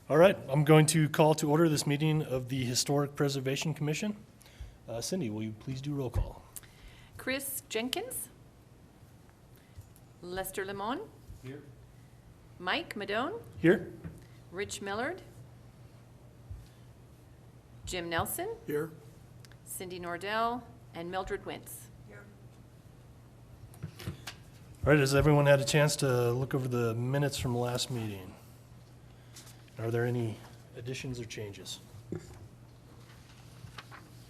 All right, I'm going to call to order this meeting of the Historic Preservation Commission. Cindy, will you please do roll call? Chris Jenkins. Lester Lemon. Here. Mike Madone. Here. Rich Millard. Jim Nelson. Here. Cindy Nordell. And Mildred Wentz. All right, has everyone had a chance to look over the minutes from last meeting? Are there any additions or changes?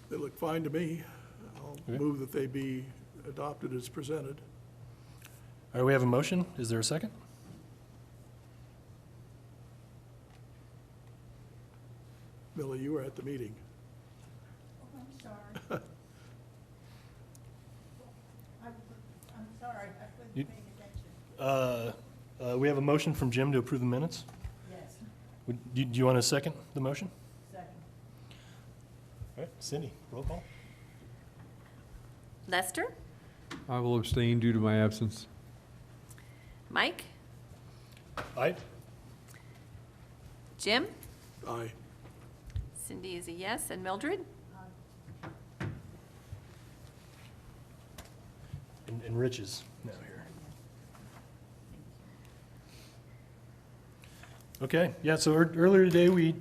They look fine to me. I'll Okay. move that they be adopted as presented. All right, we have a motion. Is there a second? Millie, you were at the meeting. I'm sorry. I'm sorry, I wasn't You- paying attention. We have a motion from Jim to approve the minutes. Yes, Do you want to second the motion? second. All right, Cindy, roll call. Lester. I will abstain due to my absence. Mike. Aye. Jim. Aye. Cindy is a yes. And Mildred. And Rich is now here. Okay, yeah, so earlier today, we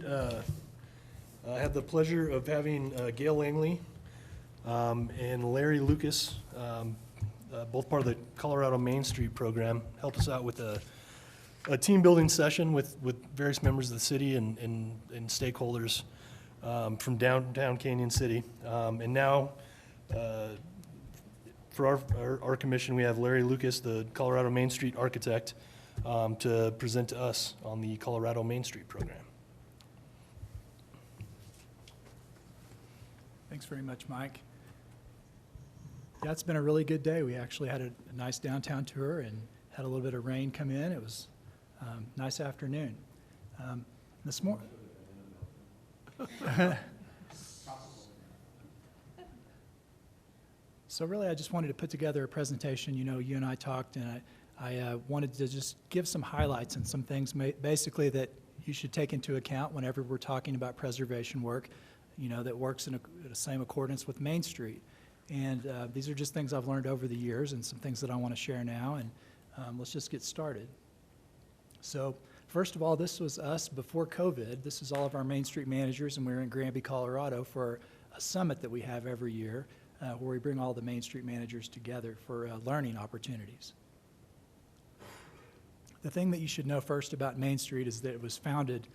had the pleasure of having Gail Langley and Larry Lucas, both part of the Colorado Main Street program, help us out with a team-building session with various members of the city and stakeholders from downtown Canyon City. And now, for our commission, we have Larry Lucas, the Colorado Main Street architect, to present to us on the Colorado Main Street program. Thanks very much, Mike. Yeah, it's been a really good day. We actually had a nice downtown tour and had a little bit of rain come in. It was nice afternoon. This morning. So really, I just wanted to put together a presentation. You know, you and I talked, and I wanted to just give some highlights and some things basically that you should take into account whenever we're talking about preservation work, you know, that works in the same accordance with Main Street. And these are just things I've learned over the years and some things that I want to share now. And let's just get started. So first of all, this was us before COVID. This is all of our Main Street managers, and we're in Granby, Colorado for a summit that we have every year where we bring all the Main Street managers together for learning opportunities. The thing that you should know first about Main Street is that it was founded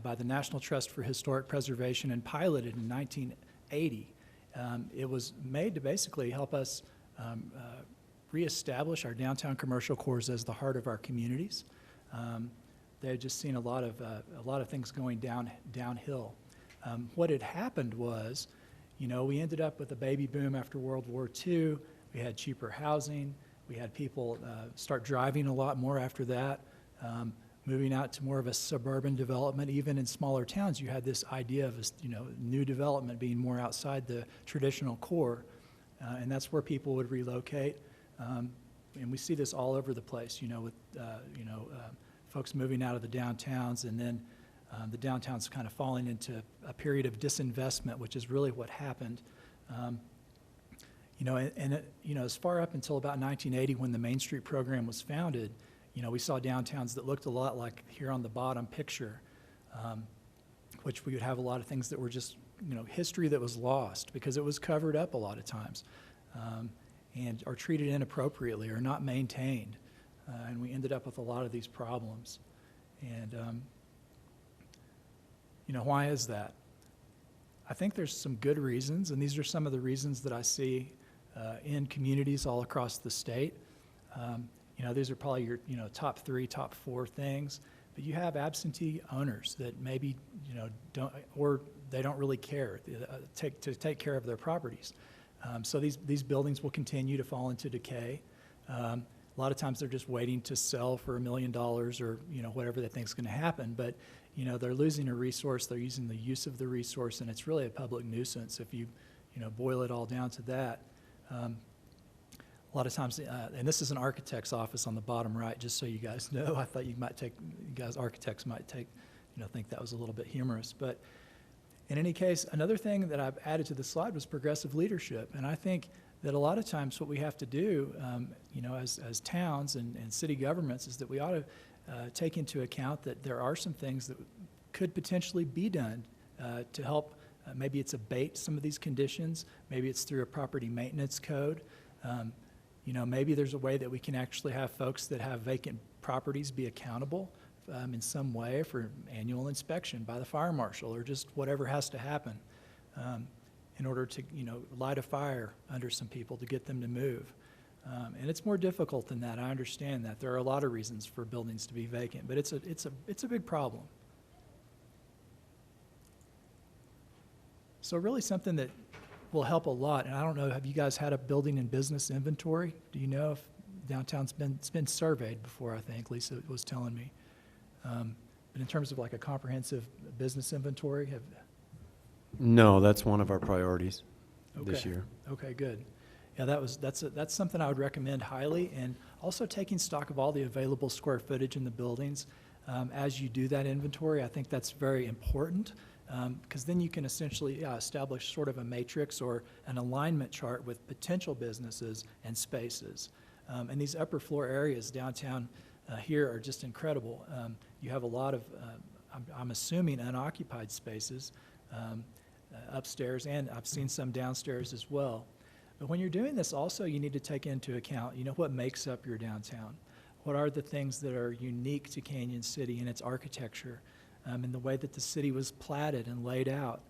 by the National Trust for Historic Preservation and piloted in 1980. It was made to basically help us reestablish our downtown commercial cores as the heart of our communities. They had just seen a lot of things going downhill. What had happened was, you know, we ended up with a baby boom after World War II. We had cheaper housing. We had people start driving a lot more after that, moving out to more of a suburban development. Even in smaller towns, you had this idea of, you know, new development being more outside the traditional core, and that's where people would relocate. And we see this all over the place, you know, with folks moving out of the downtowns, and then the downtowns kind of falling into a period of disinvestment, which is really what happened. You know, you know, as far up until about 1980, when the Main Street program was founded, you know, we saw downtowns that looked a lot like here on the bottom picture, which we would have a lot of things that were just, you know, history that was lost because it was covered up a lot of times, and are treated inappropriately or not maintained, and we ended up with a lot of these problems. And you know, why is that? I think there's some good reasons, and these are some of the reasons that I see in communities all across the state. You know, these are probably your, you know, top 3, top 4 things. But you have absentee owners that maybe, you know, they don't really care to take care of their properties. So these buildings will continue to fall into decay. A lot of times they're just waiting to sell for $1 million or, you know, whatever they think is going to happen. But, you know, they're losing a resource. They're using the use of the resource, and it's really a public nuisance if you know, boil it all down to that. A lot of times, and this is an architect's office on the bottom right, just so you guys know. I thought you guys architects might take, think that was a little bit humorous. But in any case, another thing that I've added to the slide was progressive leadership. And I think that a lot of times what we have to do, as towns and city governments, is that we ought to take into account that there are some things that could potentially be done to help. Maybe it's abate some of these conditions. Maybe it's through a property maintenance code. Maybe there's a way that we can actually have folks that have vacant properties be accountable in some way for annual inspection by the fire marshal, or just whatever has to happen in order to, light a fire under some people to get them to move. And it's more difficult than that. I understand that. There are a lot of reasons for buildings to be vacant, but it's a big problem. So really something that will help a lot, and I don't know, have you guys had a building and business inventory? Do you know if downtown's it's been surveyed before, I think, Lisa was telling me. But in terms of like a comprehensive business inventory, No, that's one of our priorities this Okay. year. Okay, good. Yeah, that's something I would recommend highly, and also taking stock of all the available square footage in the buildings. As you do that inventory, I think that's very important, because then you can essentially establish sort of a matrix or an alignment chart with potential businesses and spaces. And these upper floor areas downtown here are just incredible. You have a lot of, I'm assuming, unoccupied spaces upstairs, and I've seen some downstairs as well. But when you're doing this, also, you need to take into account, what makes up your downtown. What are the things that are unique to Canyon City and its architecture, and the way that the city was platted and laid out?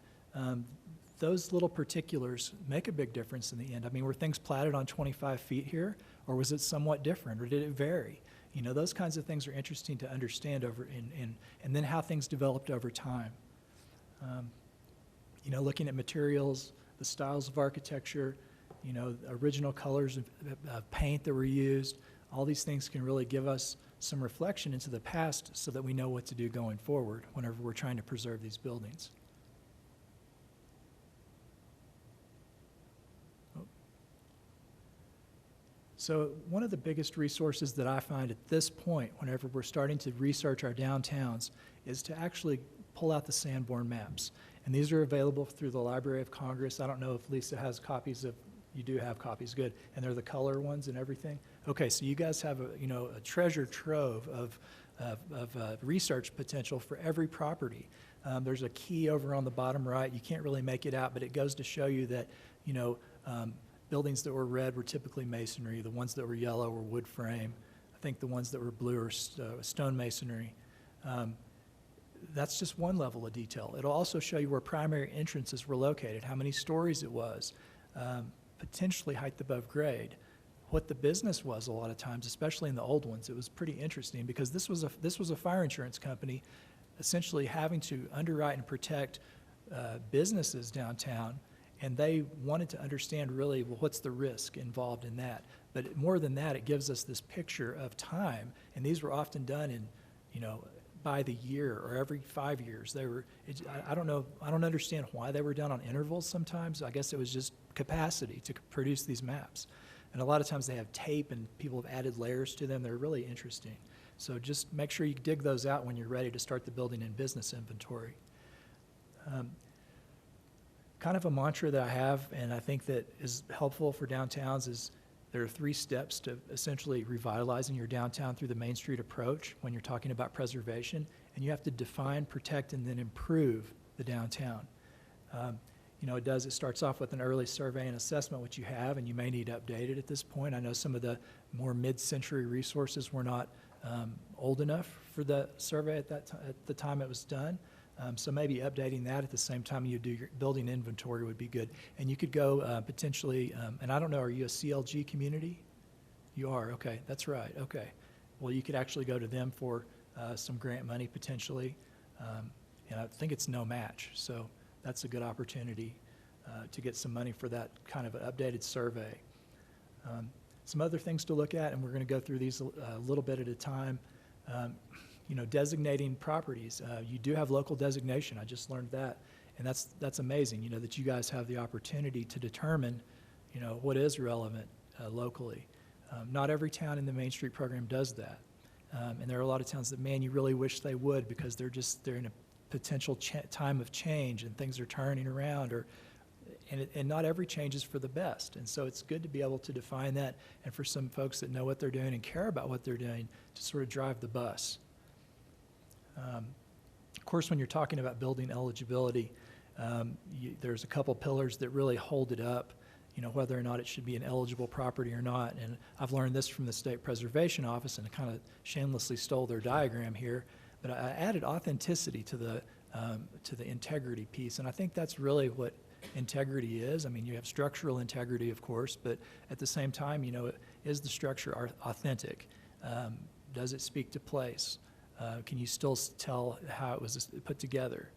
Those little particulars make a big difference in the end. I mean, were things platted on 25 feet here, or was it somewhat different, or did it vary? Those kinds of things are interesting to understand and then how things developed over time. Looking at materials, the styles of architecture, original colors of paint that were used, all these things can really give us some reflection into the past so that we know what to do going forward whenever we're trying to preserve these buildings. So one of the biggest resources that I find at this point, whenever we're starting to research our downtowns, is to actually pull out the Sanborn maps. And these are available through the Library of Congress. I don't know if Lisa has copies of, you do have copies, good. And they're the color ones and everything? Okay, so you guys have a treasure trove of research potential for every property. There's a key over on the bottom right. You can't really make it out, but it goes to show you that, buildings that were red were typically masonry. The ones that were yellow were wood frame. I think the ones that were blue are stone masonry. That's just one level of detail. It'll also show you where primary entrances were located, how many stories it was, potentially height above grade, what the business was a lot of times, especially in the old ones. It was pretty interesting because this was a fire insurance company essentially having to underwrite and protect businesses downtown, and they wanted to understand really, well, what's the risk involved in that? But more than that, it gives us this picture of time, and these were often done in, by the year or every 5 years. I don't understand why they were done on intervals sometimes. I guess it was just capacity to produce these maps. And a lot of times they have tape and people have added layers to them. They're really interesting. So just make sure you dig those out when you're ready to start the building and business inventory. Kind of a mantra that I have, and I think that is helpful for downtowns, is there are 3 steps to essentially revitalizing your downtown through the Main Street approach when you're talking about preservation, and you have to define, protect, and then improve the downtown. It starts off with an early survey and assessment, which you have, and you may need updated at this point. I know some of the more mid-century resources were not old enough for the survey at the time it was done. So maybe updating that at the same time you do your building inventory would be good. And you could go potentially, and I don't know, are you a CLG community? You are, okay, that's right, okay. Well, you could actually go to them for some grant money potentially. And I think it's no match, so that's a good opportunity to get some money for that kind of an updated survey. Some other things to look at, and we're going to go through these a little bit at a time. Designating properties. You do have local designation. I just learned that, and that's amazing. That you guys have the opportunity to determine, what is relevant locally. Not every town in the Main Street program does that, and there are a lot of towns that, man, you really wish they would, because they're in a potential time of change and things are turning around, and not every change is for the best. And so it's good to be able to define that, and for some folks that know what they're doing and care about what they're doing to sort of drive the bus. Of course, when you're talking about building eligibility, there's a couple pillars that really hold it up, whether or not it should be an eligible property or not. And I've learned this from the State Preservation Office, and I kind of shamelessly stole their diagram here, but I added authenticity to the integrity piece, and I think that's really what integrity is. I mean, you have structural integrity, of course, but at the same time, is the structure authentic? Does it speak to place? Can you still tell how it was put together?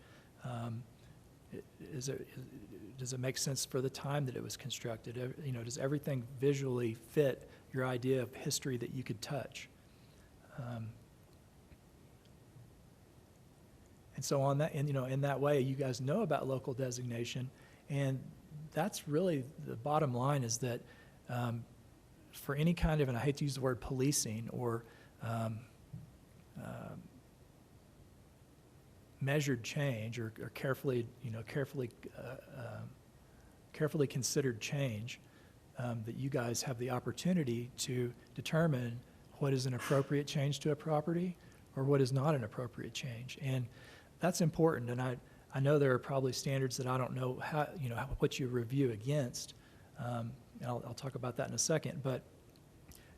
Does it make sense for the time that it was constructed? Does everything visually fit your idea of history that you could touch? And so on that, and in that way, you guys know about local designation, and that's really the bottom line, is that for any kind of, and I hate to use the word policing or measured change or carefully considered change, that you guys have the opportunity to determine what is an appropriate change to a property or what is not an appropriate change. And that's important. And I know there are probably standards that I don't know what you review against. And I'll talk about that in a second. But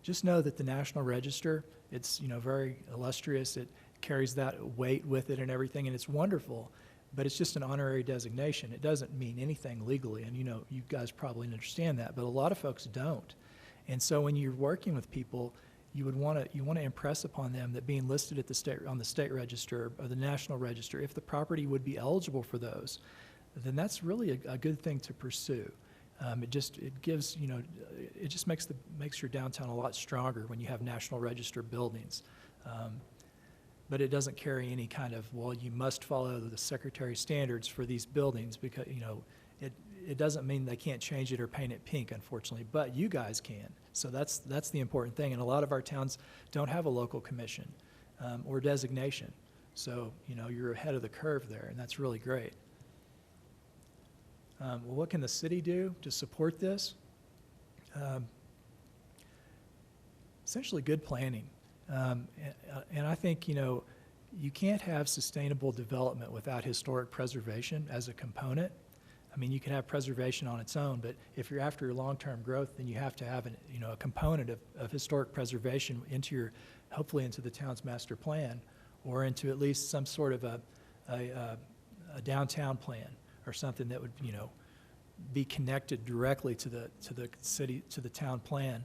just know that the National Register, it's very illustrious. It carries that weight with it and everything, and it's wonderful. But it's just an honorary designation. It doesn't mean anything legally, and you guys probably understand that. But a lot of folks don't. And so when you're working with people, you want to impress upon them that being listed at on the state register or the National Register, if the property would be eligible for those, then that's really a good thing to pursue. It just makes your downtown a lot stronger when you have National Register buildings. But it doesn't carry any kind of, well, you must follow the Secretary's standards for these buildings, because it doesn't mean they can't change it or paint it pink, unfortunately, but you guys can. So that's the important thing. And a lot of our towns don't have a local commission or designation. So, you're ahead of the curve there, and that's really great. Well, what can the city do to support this? Essentially good planning. And I think, you can't have sustainable development without historic preservation as a component. I mean, you can have preservation on its own, but if you're after your long-term growth, then you have to have a component of historic preservation hopefully into the town's master plan, or into at least some sort of a downtown plan, or something that would, be connected directly to the city, to the town plan.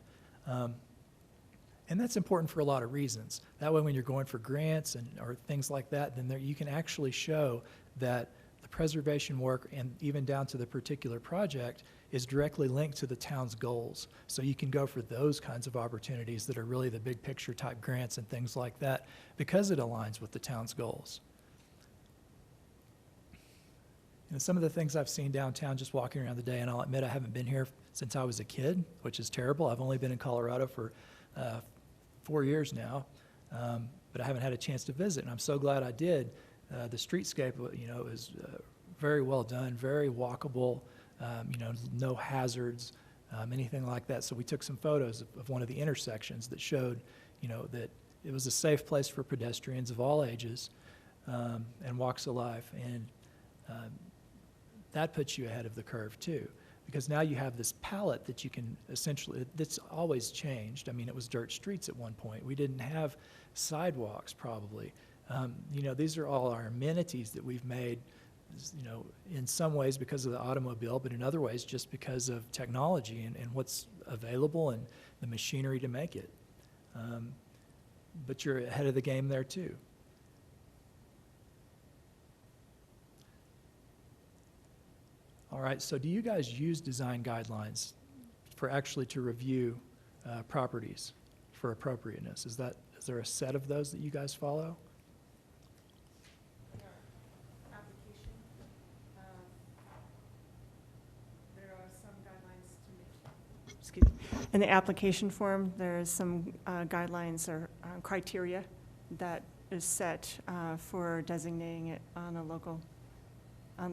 And that's important for a lot of reasons. That way, when you're going for grants or things like that, then you can actually show that the preservation work, and even down to the particular project, is directly linked to the town's goals. So you can go for those kinds of opportunities that are really the big picture type grants and things like that, because it aligns with the town's goals. Some of the things I've seen downtown just walking around the day, and I'll admit I haven't been here since I was a kid, which is terrible. I've only been in Colorado for 4 years now, but I haven't had a chance to visit, and I'm so glad I did. The streetscape, is very well done, very walkable, no hazards, anything like that. So we took some photos of one of the intersections that showed, that it was a safe place for pedestrians of all ages and walks of life, and that puts you ahead of the curve too, because now you have this palette that you can that's always changed. I mean, it was dirt streets at one point. We didn't have sidewalks probably. These are all our amenities that we've made, in some ways because of the automobile, but in other ways just because of technology and what's available and the machinery to make it. But you're ahead of the game there too. All right, so do you guys use design guidelines to review properties for appropriateness? Is there a set of those that you guys follow? In our application, there are some guidelines in the application form, there's some guidelines or criteria that is set for designating it on the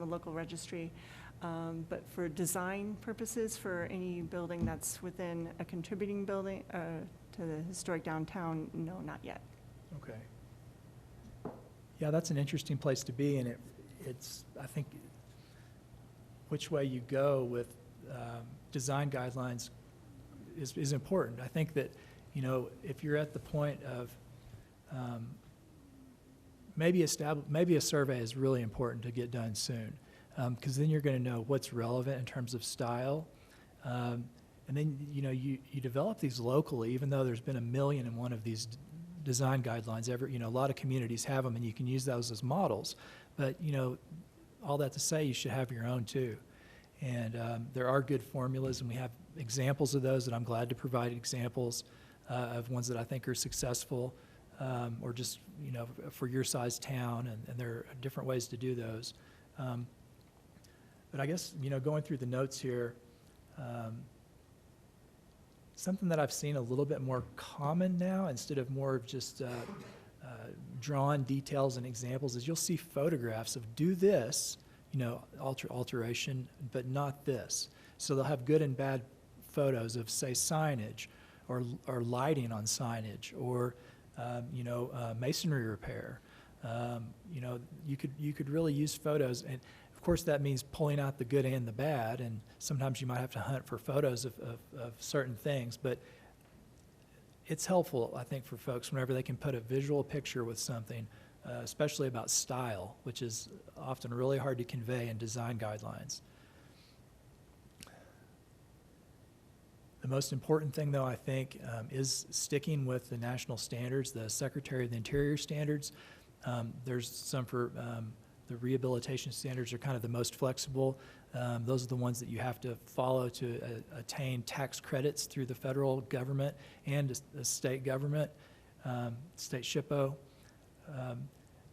local registry. But for design purposes, for any building that's within a contributing building to the historic downtown, no, not yet. Okay. Yeah, that's an interesting place to be, and it's, I think, which way you go with design guidelines is important. I think that, you know, if you're at the point of maybe a survey is really important to get done soon, because then you're going to know what's relevant in terms of style. And then, you know, you develop these locally, even though there's been 1,000,001 of these design guidelines. You know, a lot of communities have them, and you can use those as models. But, you know, all that to say, you should have your own too. And there are good formulas, and we have examples of those that I'm glad to provide examples of ones that I think are successful, or just, you know, for your size town, and there are different ways to do those. But I guess, you know, going through the notes here, something that I've seen a little bit more common now, instead of more of just drawn details and examples, is you'll see photographs of do this, you know, alteration, but not this. So they'll have good and bad photos of, say, signage, or lighting on signage, or you know, masonry repair. You know, you could really use photos, and of course that means pulling out the good and the bad, and sometimes you might have to hunt for photos of certain things, but it's helpful, I think, for folks whenever they can put a visual picture with something, especially about style, which is often really hard to convey in design guidelines. The most important thing, though, I think, is sticking with the national standards, the Secretary of the Interior standards. There's some for the rehabilitation standards are kind of the most flexible. Those are the ones that you have to follow to attain tax credits through the federal government and the state government, state SHPO.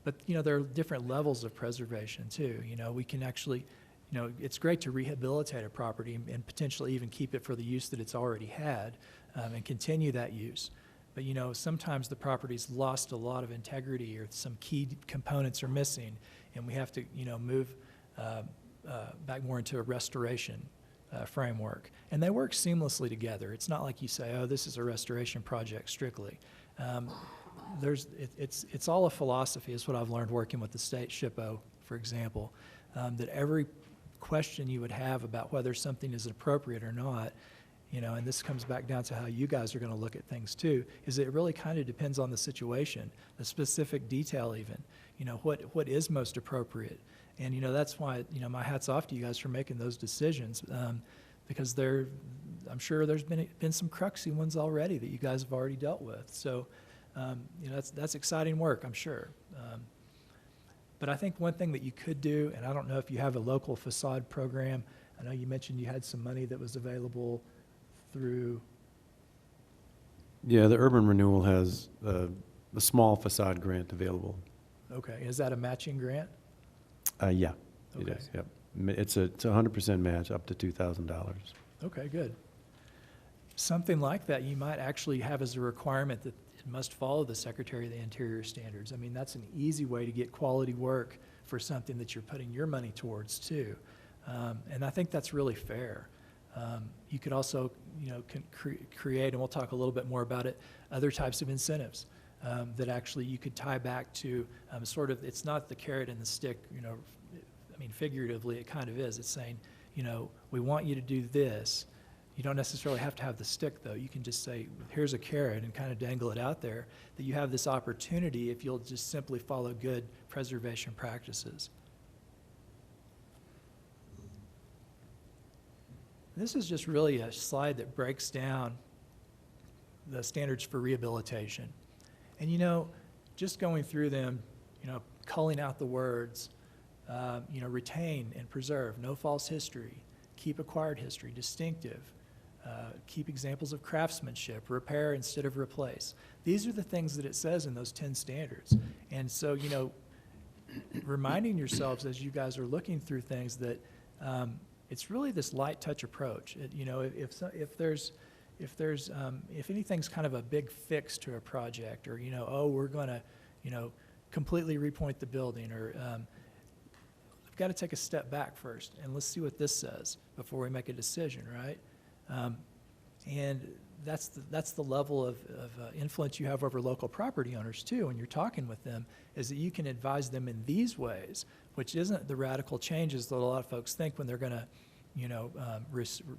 But, you know, there are different levels of preservation, too. You know, we can actually, you know, it's great to rehabilitate a property and potentially even keep it for the use that it's already had, and continue that use. But, you know, sometimes the property's lost a lot of integrity, or some key components are missing, and we have to, you know, move back more into a restoration framework. And they work seamlessly together. It's not like you say, oh, this is a restoration project strictly. It's all a philosophy, is what I've learned working with the state SHPO, for example, that every question you would have about whether something is appropriate or not, you know, and this comes back down to how you guys are going to look at things too, is it really kind of depends on the situation, the specific detail even, you know, what is most appropriate. And, you know, that's why, you know, my hat's off to you guys for making those decisions, because I'm sure there's been some cruxy ones already that you guys have already dealt with. So, you know, that's exciting work, I'm sure. But I think one thing that you could do, and I don't know if you have a local facade program. I know you mentioned you had some money that was available through. Yeah, the Urban Renewal has a small facade grant available. Okay, is that a matching grant? Yeah, it Okay. is, yep. It's a 100% match up to $2,000. Okay, good. Something like that you might actually have as a requirement that it must follow the Secretary of the Interior standards. I mean, that's an easy way to get quality work for something that you're putting your money towards too. And I think that's really fair. You could also, you know, create, and we'll talk a little bit more about it, other types of incentives that actually you could tie back to sort of, it's not the carrot and the stick, you know, I mean, figuratively it kind of is. It's saying, you know, we want you to do this. You don't necessarily have to have the stick, though. You can just say, here's a carrot, and kind of dangle it out there, that you have this opportunity if you'll just simply follow good preservation practices. This is just really a slide that breaks down the standards for rehabilitation. And, you know, just going through them, you know, culling out the words, you know, retain and preserve, no false history, keep acquired history, distinctive, keep examples of craftsmanship, repair instead of replace. These are the things that it says in those 10 standards. And so, you know, reminding yourselves as you guys are looking through things that it's really this light touch approach. You know, if anything's kind of a big fix to a project, or, you know, oh, we're going to, completely repoint the building, or we've got to take a step back first, and let's see what this says before we make a decision, right? And that's the level of influence you have over local property owners too, when you're talking with them, is that you can advise them in these ways, which isn't the radical changes that a lot of folks think when they're going to,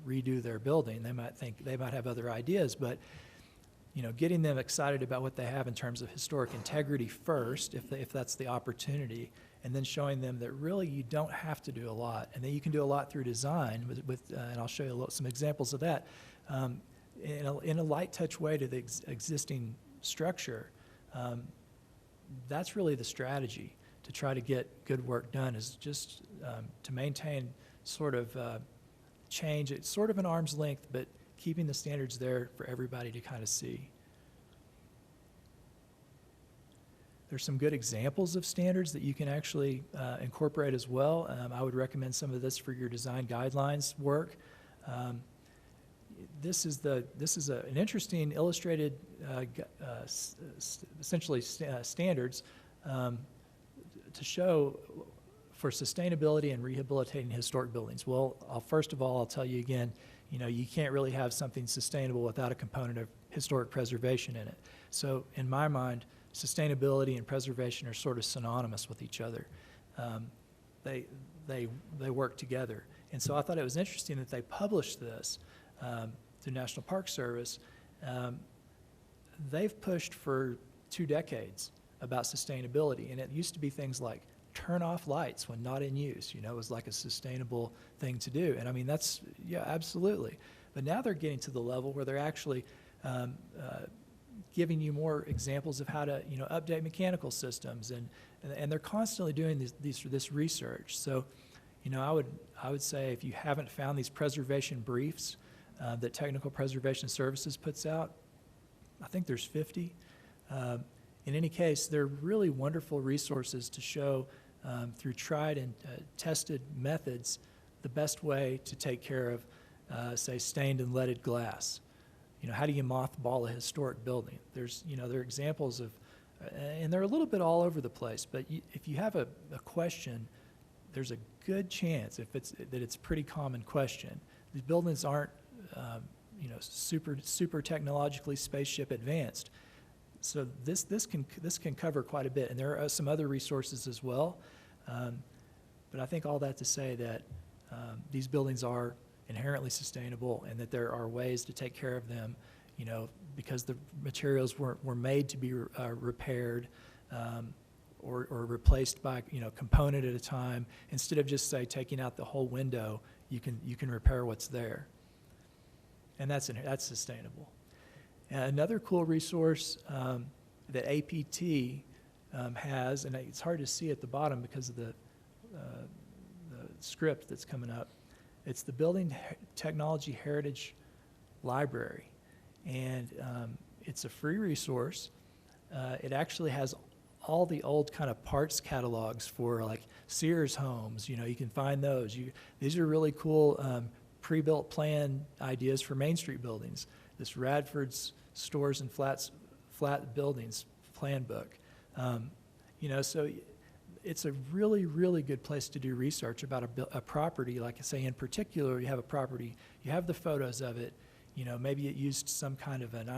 redo their building. They might have other ideas, but getting them excited about what they have in terms of historic integrity first, if that's the opportunity, and then showing them that really you don't have to do a lot, and that you can do a lot through design and I'll show you some examples of that. In a light touch way to the existing structure, that's really the strategy to try to get good work done, is just to maintain sort of change. It's sort of an arm's length, but keeping the standards there for everybody to kind of see. There's some good examples of standards that you can actually incorporate as well. I would recommend some of this for your design guidelines work. This is an interesting illustrated, essentially standards to show for sustainability and rehabilitating historic buildings. Well, first of all, I'll tell you again, you can't really have something sustainable without a component of historic preservation in it. So in my mind, sustainability and preservation are sort of synonymous with each other. They work together. And so I thought it was interesting that they published this through National Park Service. They've pushed for 2 decades about sustainability, and it used to be things like turn off lights when not in use. It was like a sustainable thing to do. And I mean, yeah, absolutely. But now they're getting to the level where they're actually giving you more examples of how to, update mechanical systems, and they're constantly doing this research. So, I would say if you haven't found these preservation briefs that Technical Preservation Services puts out, I think there's 50. In any case, they're really wonderful resources to show through tried and tested methods the best way to take care of, say, stained and leaded glass. How do you mothball a historic building? There are examples of, and they're a little bit all over the place, but if you have a question, there's a good chance that it's a pretty common question. These buildings aren't, super technologically spaceship advanced. So this can cover quite a bit, and there are some other resources as well. But I think all that to say that these buildings are inherently sustainable, and that there are ways to take care of them, because the materials were made to be repaired or replaced by component at a time, instead of just say taking out the whole window. You can repair what's there, and that's sustainable. Another cool resource that APT has, and it's hard to see at the bottom because of the script that's coming up, it's the Building Technology Heritage Library. And it's a free resource. It actually has all the old kind of parts catalogs for like Sears homes. You can find those. These are really cool pre-built plan ideas for Main Street buildings. This Radford's Stores and Flat Buildings plan book. So it's a really, really good place to do research about a property. Like I say, in particular, you have a property, you have the photos of it. Maybe it used some kind of an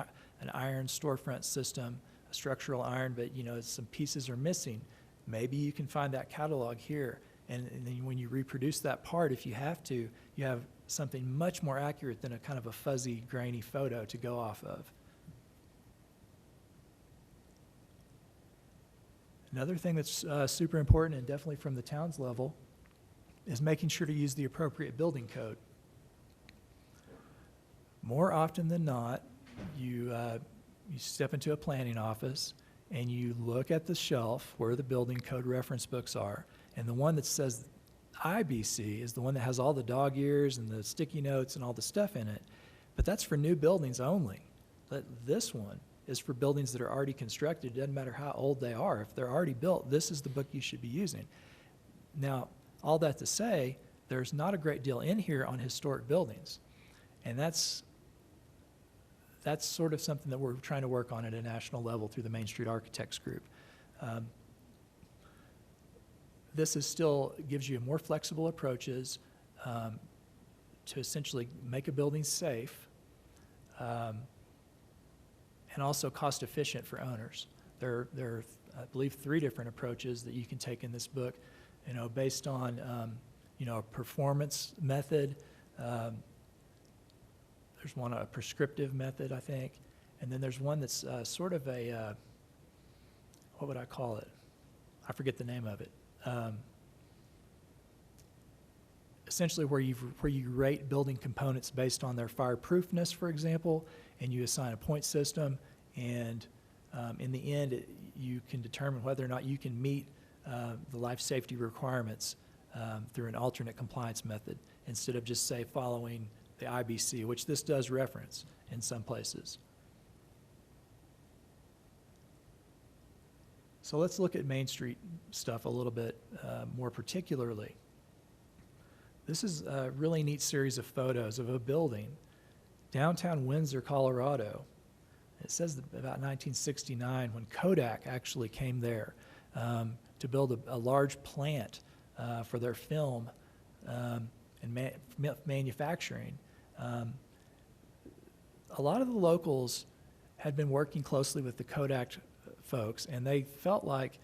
iron storefront system, a structural iron, but some pieces are missing. Maybe you can find that catalog here, and then when you reproduce that part, if you have to, you have something much more accurate than a kind of a fuzzy, grainy photo to go off of. Another thing that's super important, and definitely from the town's level, is making sure to use the appropriate building code. More often than not, you step into a planning office and you look at the shelf where the building code reference books are, and the one that says IBC is the one that has all the dog ears and the sticky notes and all the stuff in it, but that's for new buildings only. But this one is for buildings that are already constructed. It doesn't matter how old they are. If they're already built, this is the book you should be using. Now, all that to say, there's not a great deal in here on historic buildings, and that's sort of something that we're trying to work on at a national level through the Main Street Architects Group. This is still, gives you more flexible approaches to essentially make a building safe and also cost-efficient for owners. There are, I believe, 3 different approaches that you can take in this book, based on, a performance method. There's one, a prescriptive method, I think, and then there's one that's sort of a, what would I call it? I forget the name of it. Essentially where you rate building components based on their fireproofness, for example, and you assign a point system, and in the end, you can determine whether or not you can meet the life safety requirements through an alternate compliance method, instead of just, say, following the IBC, which this does reference in some places. So let's look at Main Street stuff a little bit more particularly. This is a really neat series of photos of a building, downtown Windsor, Colorado. It says that about 1969, when Kodak actually came there to build a large plant for their film and manufacturing. A lot of the locals had been working closely with the Kodak folks, and they felt like,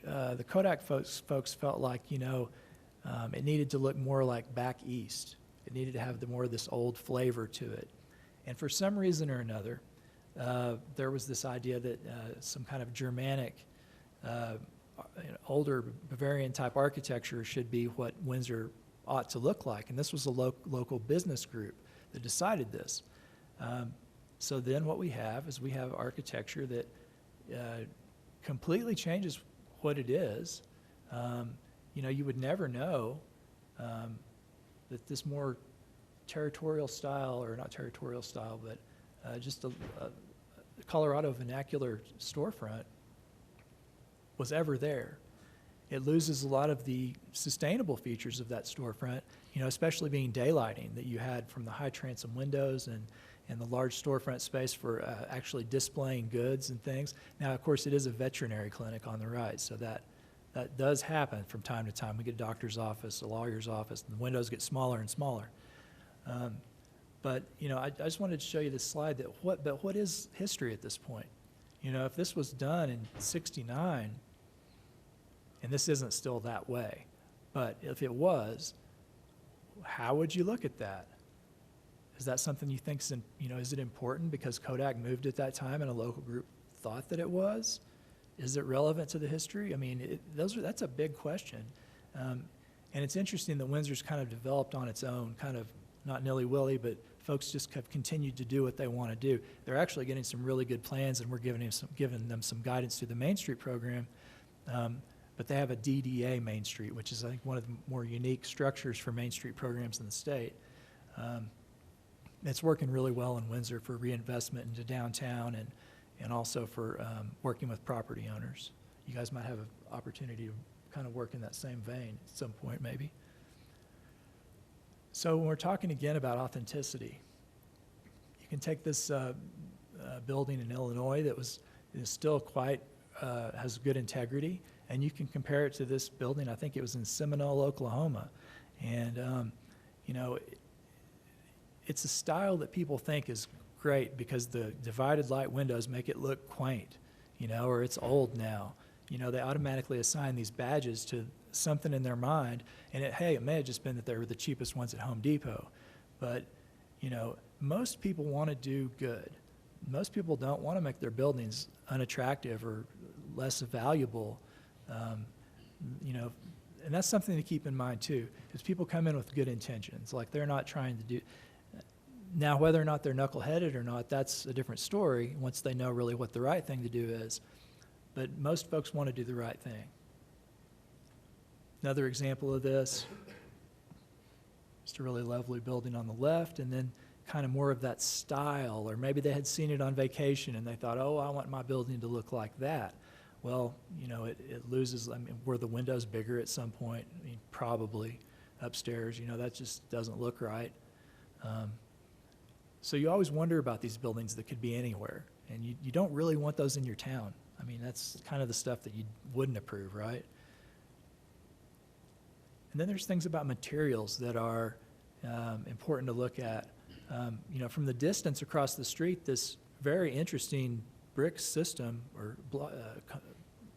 the Kodak folks felt like, it needed to look more like back east. It needed to have more of this old flavor to it. And for some reason or another, there was this idea that some kind of Germanic, older Bavarian-type architecture should be what Windsor ought to look like. And this was a local business group that decided this. So then what we have is we have architecture that completely changes what it is. You would never know that this more territorial style, or not territorial style, but just a Colorado vernacular storefront was ever there. It loses a lot of the sustainable features of that storefront, especially being daylighting that you had from the high transom windows and the large storefront space for actually displaying goods and things. Now, of course, it is a veterinary clinic on the right, so that does happen from time to time. We get a doctor's office, a lawyer's office, and the windows get smaller and smaller. But I just wanted to show you this slide but what is history at this point? If this was done in '69, and this isn't still that way, but if it was, how would you look at that? Is that something you think is it important because Kodak moved at that time and a local group thought that it was? Is it relevant to the history? I mean, that's a big question. And it's interesting that Windsor's kind of developed on its own, kind of not nilly-willy, but folks just have continued to do what they want to do. They're actually getting some really good plans, and we're giving them some guidance through the Main Street program. But they have a DDA Main Street, which is, I think, one of the more unique structures for Main Street programs in the state. It's working really well in Windsor for reinvestment into downtown and also for working with property owners. You guys might have an opportunity to kind of work in that same vein at some point, maybe. So when we're talking again about authenticity, you can take this building in Illinois that is still quite, has good integrity, and you can compare it to this building, I think it was in Seminole, Oklahoma. And, it's a style that people think is great because the divided light windows make it look quaint, or it's old now. They automatically assign these badges to something in their mind, and it may have just been that they were the cheapest ones at Home Depot. But, most people want to do good. Most people don't want to make their buildings unattractive or less valuable, and that's something to keep in mind too, is people come in with good intentions, like they're not trying to do. Now, whether or not they're knuckle-headed or not, that's a different story once they know really what the right thing to do is. But most folks want to do the right thing. Another example of this, just a really lovely building on the left, and then kind of more of that style, or maybe they had seen it on vacation and they thought, oh, I want my building to look like that. Well, it loses, were the windows bigger at some point? Probably upstairs, that just doesn't look right. So you always wonder about these buildings that could be anywhere, and you don't really want those in your town. I mean, that's kind of the stuff that you wouldn't approve, right? And then there's things about materials that are important to look at. You know, from the distance across the street, this very interesting brick system or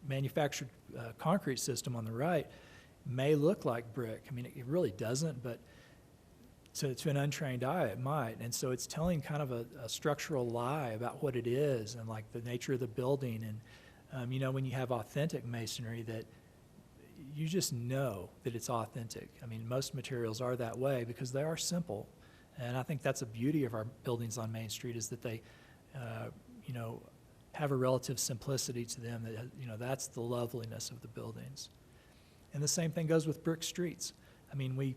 manufactured concrete system on the right may look like brick. I mean, it really doesn't, but to an untrained eye, it might. And so it's telling kind of a structural lie about what it is and like the nature of the building. And, you know, when you have authentic masonry, that you just know that it's authentic. I mean, most materials are that way because they are simple. And I think that's a beauty of our buildings on Main Street is that they, you know, have a relative simplicity to them. That, you know, that's the loveliness of the buildings. And the same thing goes with brick streets. I mean, we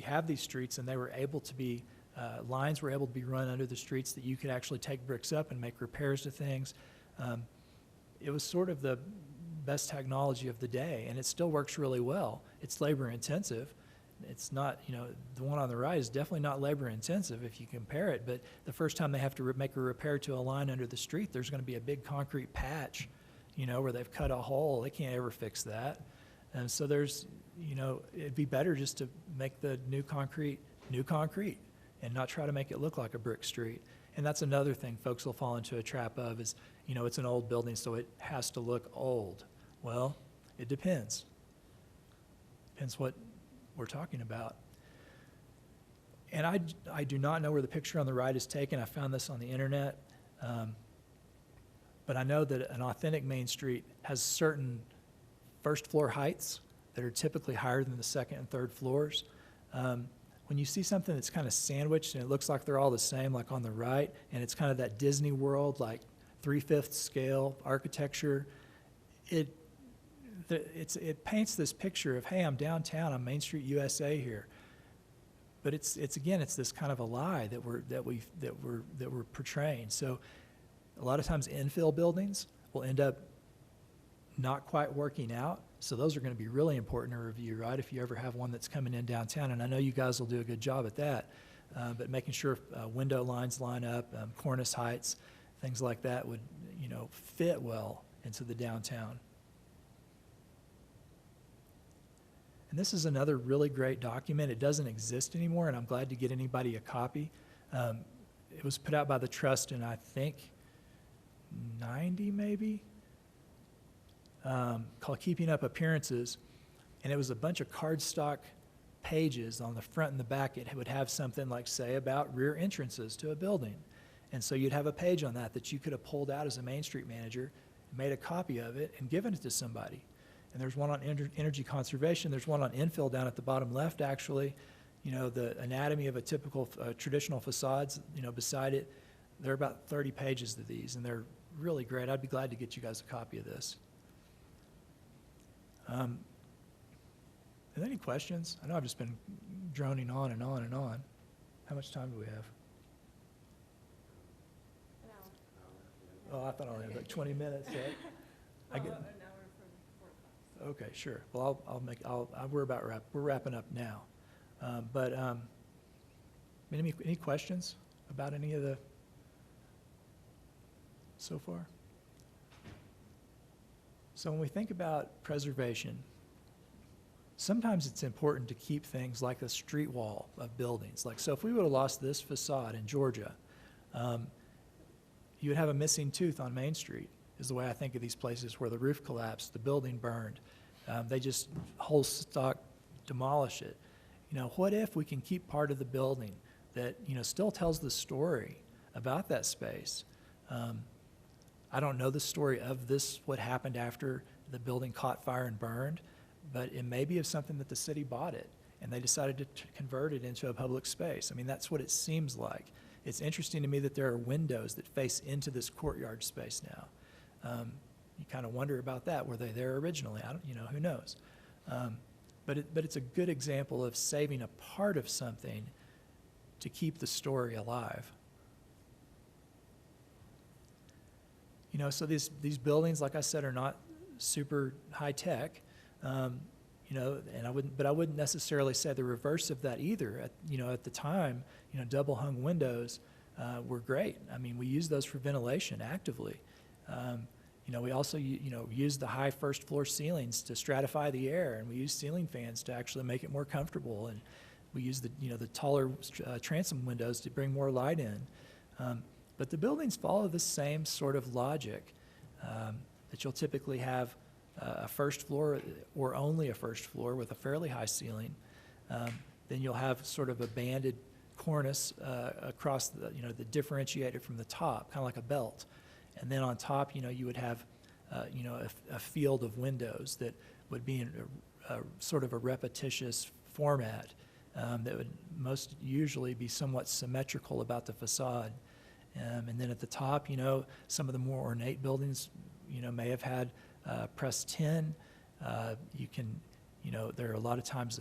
have these streets and they were able to be, lines were able to be run under the streets that you could actually take bricks up and make repairs to things. It was sort of the best technology of the day, and it still works really well. It's labor intensive. It's not, you know, the one on the right is definitely not labor intensive if you compare it, but the first time they have to make a repair to a line under the street, there's going to be a big concrete patch, you know, where they've cut a hole. They can't ever fix that. And so there's, you know, it'd be better just to make the new concrete and not try to make it look like a brick street. And that's another thing folks will fall into a trap of is, you know, it's an old building, so it has to look old. Well, it depends. Depends what we're talking about. And I do not know where the picture on the right is taken. I found this on the internet. But I know that an authentic Main Street has certain first floor heights that are typically higher than the second and third floors. When you see something that's kind of sandwiched and it looks like they're all the same, like on the right, and it's kind of that Disney World, like 3/5 scale architecture, it paints this picture of, hey, I'm downtown, I'm Main Street, USA here. But it's again, it's this kind of a lie that we're portraying. So a lot of times infill buildings will end up not quite working out. So those are going to be really important to review, right? If you ever have one that's coming in downtown, and I know you guys will do a good job at that, but making sure window lines line up, cornice heights, things like that would, you know, fit well into the downtown. And this is another really great document. It doesn't exist anymore, and I'm glad to get anybody a copy. It was put out by the Trust in, I think, 90 maybe, called Keeping Up Appearances. And it was a bunch of cardstock pages. On the front and the back, it would have something like, say, about rear entrances to a building. And so you'd have a page on that you could have pulled out as a Main Street manager, made a copy of it, and given it to somebody. And there's one on energy conservation. There's one on infill down at the bottom left, actually. You know, the anatomy of a typical traditional facades, you know, beside it. There are about 30 pages of these, and they're really great. I'd be glad to get you guys a copy of this. Are there any questions? I know I've just been droning on and on and on. How much time do we have? Oh, I thought I only had like 20 minutes, right? Okay, sure. Well, we're wrapping up now. Any questions about any of the so far? So when we think about preservation, sometimes it's important to keep things like the street wall of buildings. Like, so if we would have lost this facade in Georgia, you would have a missing tooth on Main Street, is the way I think of these places where the roof collapsed, the building burned. They just whole stock demolish it. You know, what if we can keep part of the building that, you know, still tells the story about that space? I don't know the story of this, what happened after the building caught fire and burned, but it may be of something that the city bought it and they decided to convert it into a public space. I mean, that's what it seems like. It's interesting to me that there are windows that face into this courtyard space now. You kind of wonder about that. Were they there originally? You know, who knows? But it's a good example of saving a part of something to keep the story alive. You know, so these buildings, like I said, are not super high tech. You know, and I wouldn't necessarily say the reverse of that either. At the time, you know, double hung windows were great. I mean, we use those for ventilation actively. You know, we also, use the high first floor ceilings to stratify the air, and we use ceiling fans to actually make it more comfortable. And we use the taller transom windows to bring more light in. But the buildings follow the same sort of logic, that you'll typically have a first floor or only a first floor with a fairly high ceiling. Then you'll have sort of a banded cornice across the differentiated from the top, kind of like a belt. And then on top, you would have, a field of windows that would be in a sort of a repetitious format that would most usually be somewhat symmetrical about the facade. And then at the top, some of the more ornate buildings, may have had pressed tin. There are a lot of times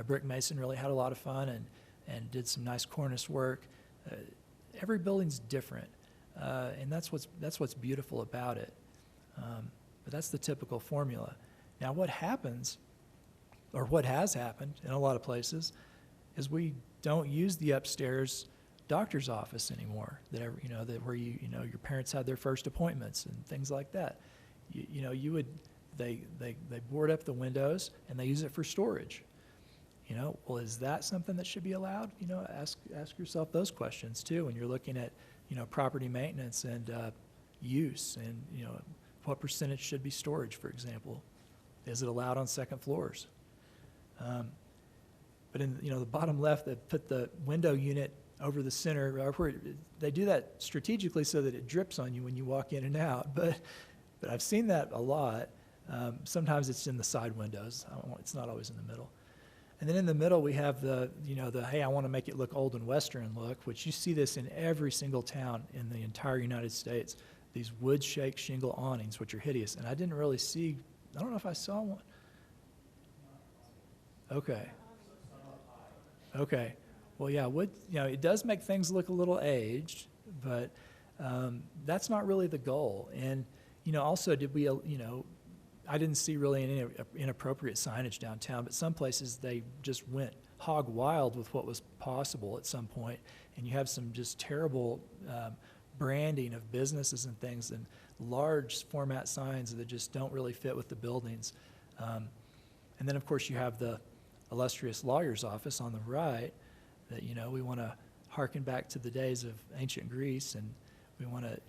Brick Mason really had a lot of fun and did some nice cornice work. Every building's different, and that's what's beautiful about it. But that's the typical formula. Now, what happens, or what has happened in a lot of places, is we don't use the upstairs doctor's office anymore. That where your parents had their first appointments and things like that. They board up the windows and they use it for storage. Well, is that something that should be allowed? Ask yourself those questions too when you're looking at property maintenance and use, and what percentage should be storage, for example. Is it allowed on second floors? But in the bottom left, they put the window unit over the center. They do that strategically so that it drips on you when you walk in and out. But I've seen that a lot. Sometimes it's in the side windows. It's not always in the middle. And then in the middle, we have the hey, I want to make it look old and Western look, which you see this in every single town in the entire United States. These wood shake shingle awnings, which are hideous. And I didn't really see, I don't know if I saw one. Okay. Okay. Well, yeah, wood, it does make things look a little aged, but that's not really the goal. And, also, I didn't see really any inappropriate signage downtown, but some places they just went hog wild with what was possible at some point, and you have some just terrible branding of businesses and things, and large format signs that just don't really fit with the buildings. And then, of course, you have the illustrious lawyer's office on the right that, we want to hearken back to the days of ancient Greece, and we want to,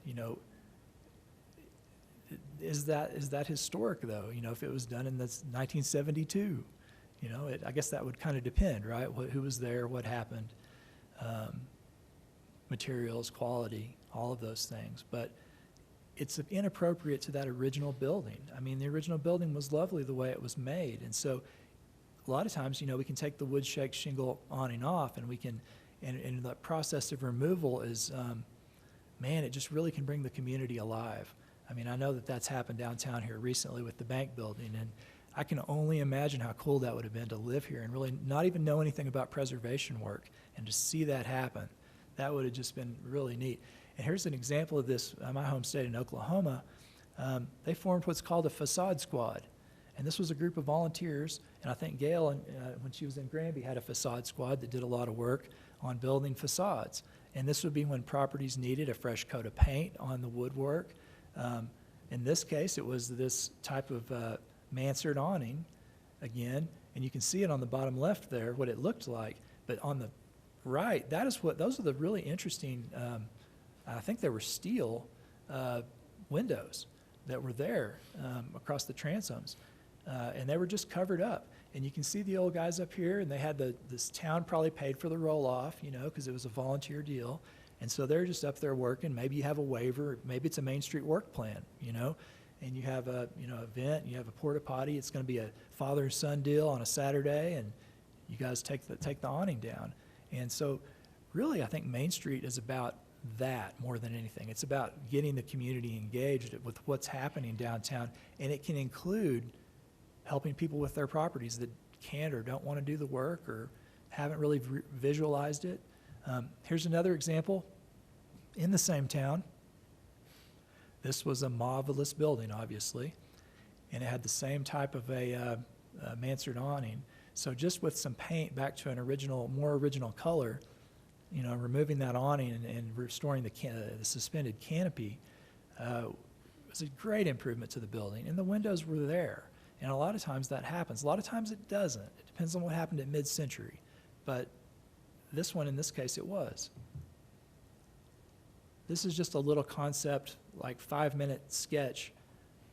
is that historic, though? If it was done in 1972, I guess that would kind of depend, right? Who was there, what happened, materials, quality, all of those things. But it's inappropriate to that original building. I mean, the original building was lovely the way it was made. And so a lot of times, we can take the wood shake shingle awning off, and we can, and the process of removal is, it just really can bring the community alive. I mean, I know that that's happened downtown here recently with the bank building, and I can only imagine how cool that would have been to live here and really not even know anything about preservation work, and to see that happen. That would have just been really neat. And here's an example of this. My home state in Oklahoma, they formed what's called a facade squad. And this was a group of volunteers, and I think Gail, when she was in Granby, had a facade squad that did a lot of work on building facades. And this would be when properties needed a fresh coat of paint on the woodwork. In this case, it was this type of mansard awning, again, and you can see it on the bottom left there, what it looked like. But on the right, those are the really interesting, I think they were steel windows that were there across the transoms. And they were just covered up. And you can see the old guys up here, and they had this town probably paid for the roll-off, because it was a volunteer deal. And so they're just up there working. Maybe you have a waiver. Maybe it's a Main Street work plan, and you have a, event, you have a porta potty. It's going to be a father and son deal on a Saturday, and you guys take the awning down. And so really, I think Main Street is about that more than anything. It's about getting the community engaged with what's happening downtown, and it can include helping people with their properties that can't or don't want to do the work or haven't really visualized it. Here's another example in the same town. This was a marvelous building, obviously, and it had the same type of a mansard awning. So just with some paint back to an more original color, removing that awning and restoring the suspended canopy, was a great improvement to the building, and the windows were there. And a lot of times that happens. A lot of times it doesn't. It depends on what happened at mid-century. But this one, in this case, it was. This is just a little concept, like 5-minute sketch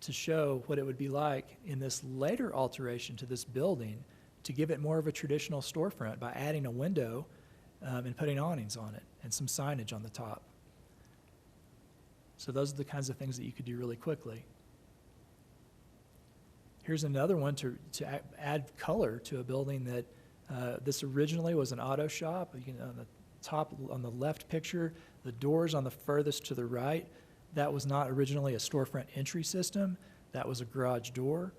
to show what it would be like in this later alteration to this building to give it more of a traditional storefront by adding a window and putting awnings on it and some signage on the top. So those are the kinds of things that you could do really quickly. Here's another one to add color to a building that this originally was an auto shop. You can, on the top, on the left picture, the doors on the furthest to the right, that was not originally a storefront entry system. That was a garage door.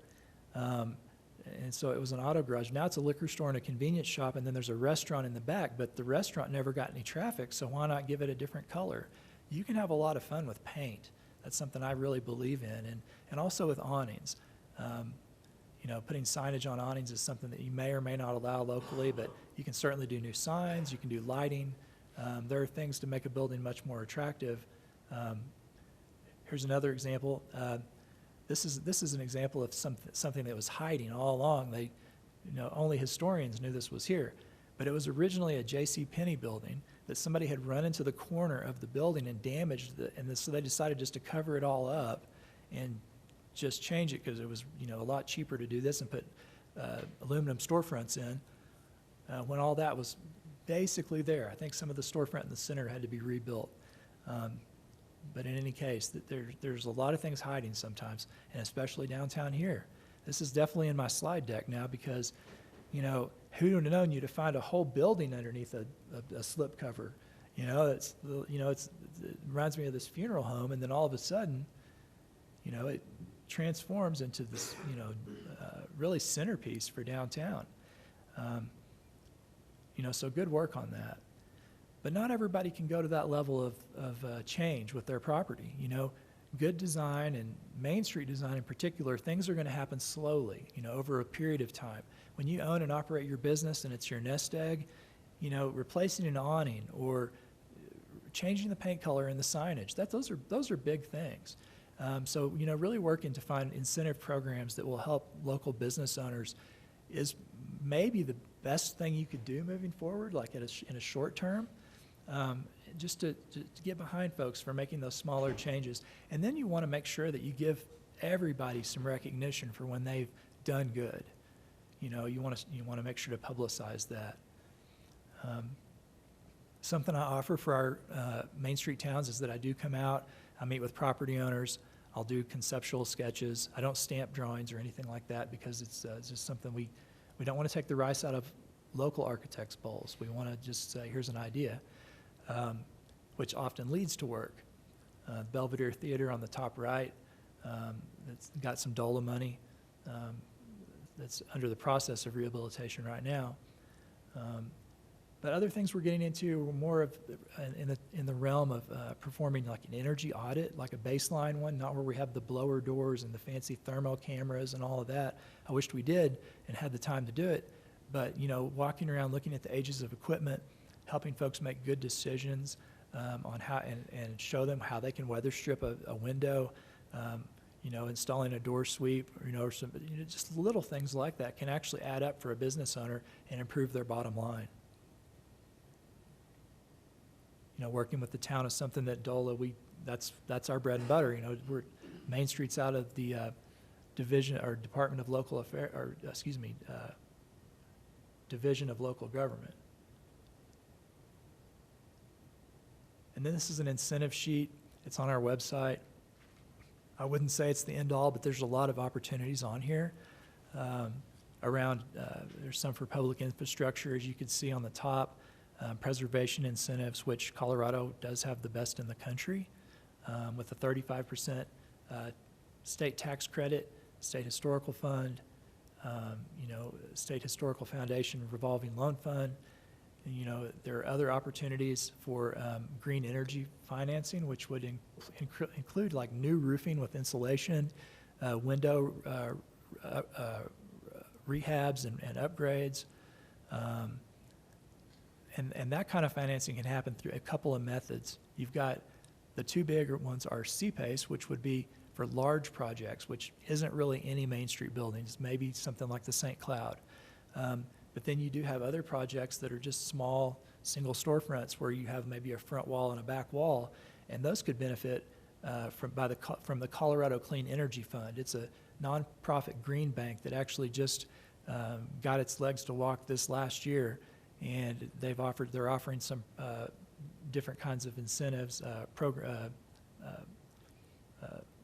And so it was an auto garage. Now it's a liquor store and a convenience shop, and then there's a restaurant in the back, but the restaurant never got any traffic, so why not give it a different color? You can have a lot of fun with paint. That's something I really believe in, and also with awnings. You know, putting signage on awnings is something that you may or may not allow locally, but you can certainly do new signs, you can do lighting. There are things to make a building much more attractive. Here's another example. This is an example of something that was hiding all along. They, you know, only historians knew this was here. But it was originally a J.C. Penney building that somebody had run into the corner of the building and damaged it, and so they decided just to cover it all up and just change it because it was, you know, a lot cheaper to do this and put aluminum storefronts in when all that was basically there. I think some of the storefront in the center had to be rebuilt. But in any case, there's a lot of things hiding sometimes, and especially downtown here. This is definitely in my slide deck now because, you know, who would have known you to find a whole building underneath a slip cover? You know, it reminds me of this funeral home, and then all of a sudden, you know, it transforms into this, you know, really centerpiece for downtown. You know, so good work on that. But not everybody can go to that level of change with their property. You know, good design and Main Street design in particular, things are going to happen slowly, you know, over a period of time. When you own and operate your business and it's your nest egg, you know, replacing an awning or changing the paint color and the signage, those are big things. So, you know, really working to find incentive programs that will help local business owners is maybe the best thing you could do moving forward, like in a short term, just to get behind folks for making those smaller changes. And then you want to make sure that you give everybody some recognition for when they've done good. You know, you want to make sure to publicize that. Something I offer for our Main Street towns is that I do come out, I meet with property owners, I'll do conceptual sketches. I don't stamp drawings or anything like that because it's just something we don't want to take the rice out of local architects' bowls. We want to just say, here's an idea, which often leads to work. Belvedere Theater on the top right, it's got some DOLA money that's under the process of rehabilitation right now. But other things we're getting into were more of in the realm of performing like an energy audit, like a baseline one, not where we have the blower doors and the fancy thermal cameras and all of that. I wished we did and had the time to do it. But, you know, walking around looking at the ages of equipment, helping folks make good decisions on how and show them how they can weather strip a window, you know, installing a door sweep, or, you know, or some, you know, just little things like that can actually add up for a business owner and improve their bottom line. You know, working with the town is something that DOLA, that's our bread and butter. You know, Main Street's out of the division or Department of Local Affairs, or excuse me, Division of Local Government. And then this is an incentive sheet. It's on our website. I wouldn't say it's the end all, but there's a lot of opportunities on here around, there's some for public infrastructure, as you can see on the top, preservation incentives, which Colorado does have the best in the country, with a 35% state tax credit, state historical fund, you know, State Historical Foundation revolving loan fund. And, you know, there are other opportunities for green energy financing, which would include like new roofing with insulation, window rehabs and upgrades. And that kind of financing can happen through a couple of methods. You've got the two bigger ones are CPACE, which would be for large projects, which isn't really any Main Street buildings, maybe something like the St. Cloud. But then you do have other projects that are just small, single storefronts where you have maybe a front wall and a back wall, and those could benefit from the Colorado Clean Energy Fund. It's a nonprofit green bank that actually just got its legs to walk this last year, and they're offering some different kinds of incentives,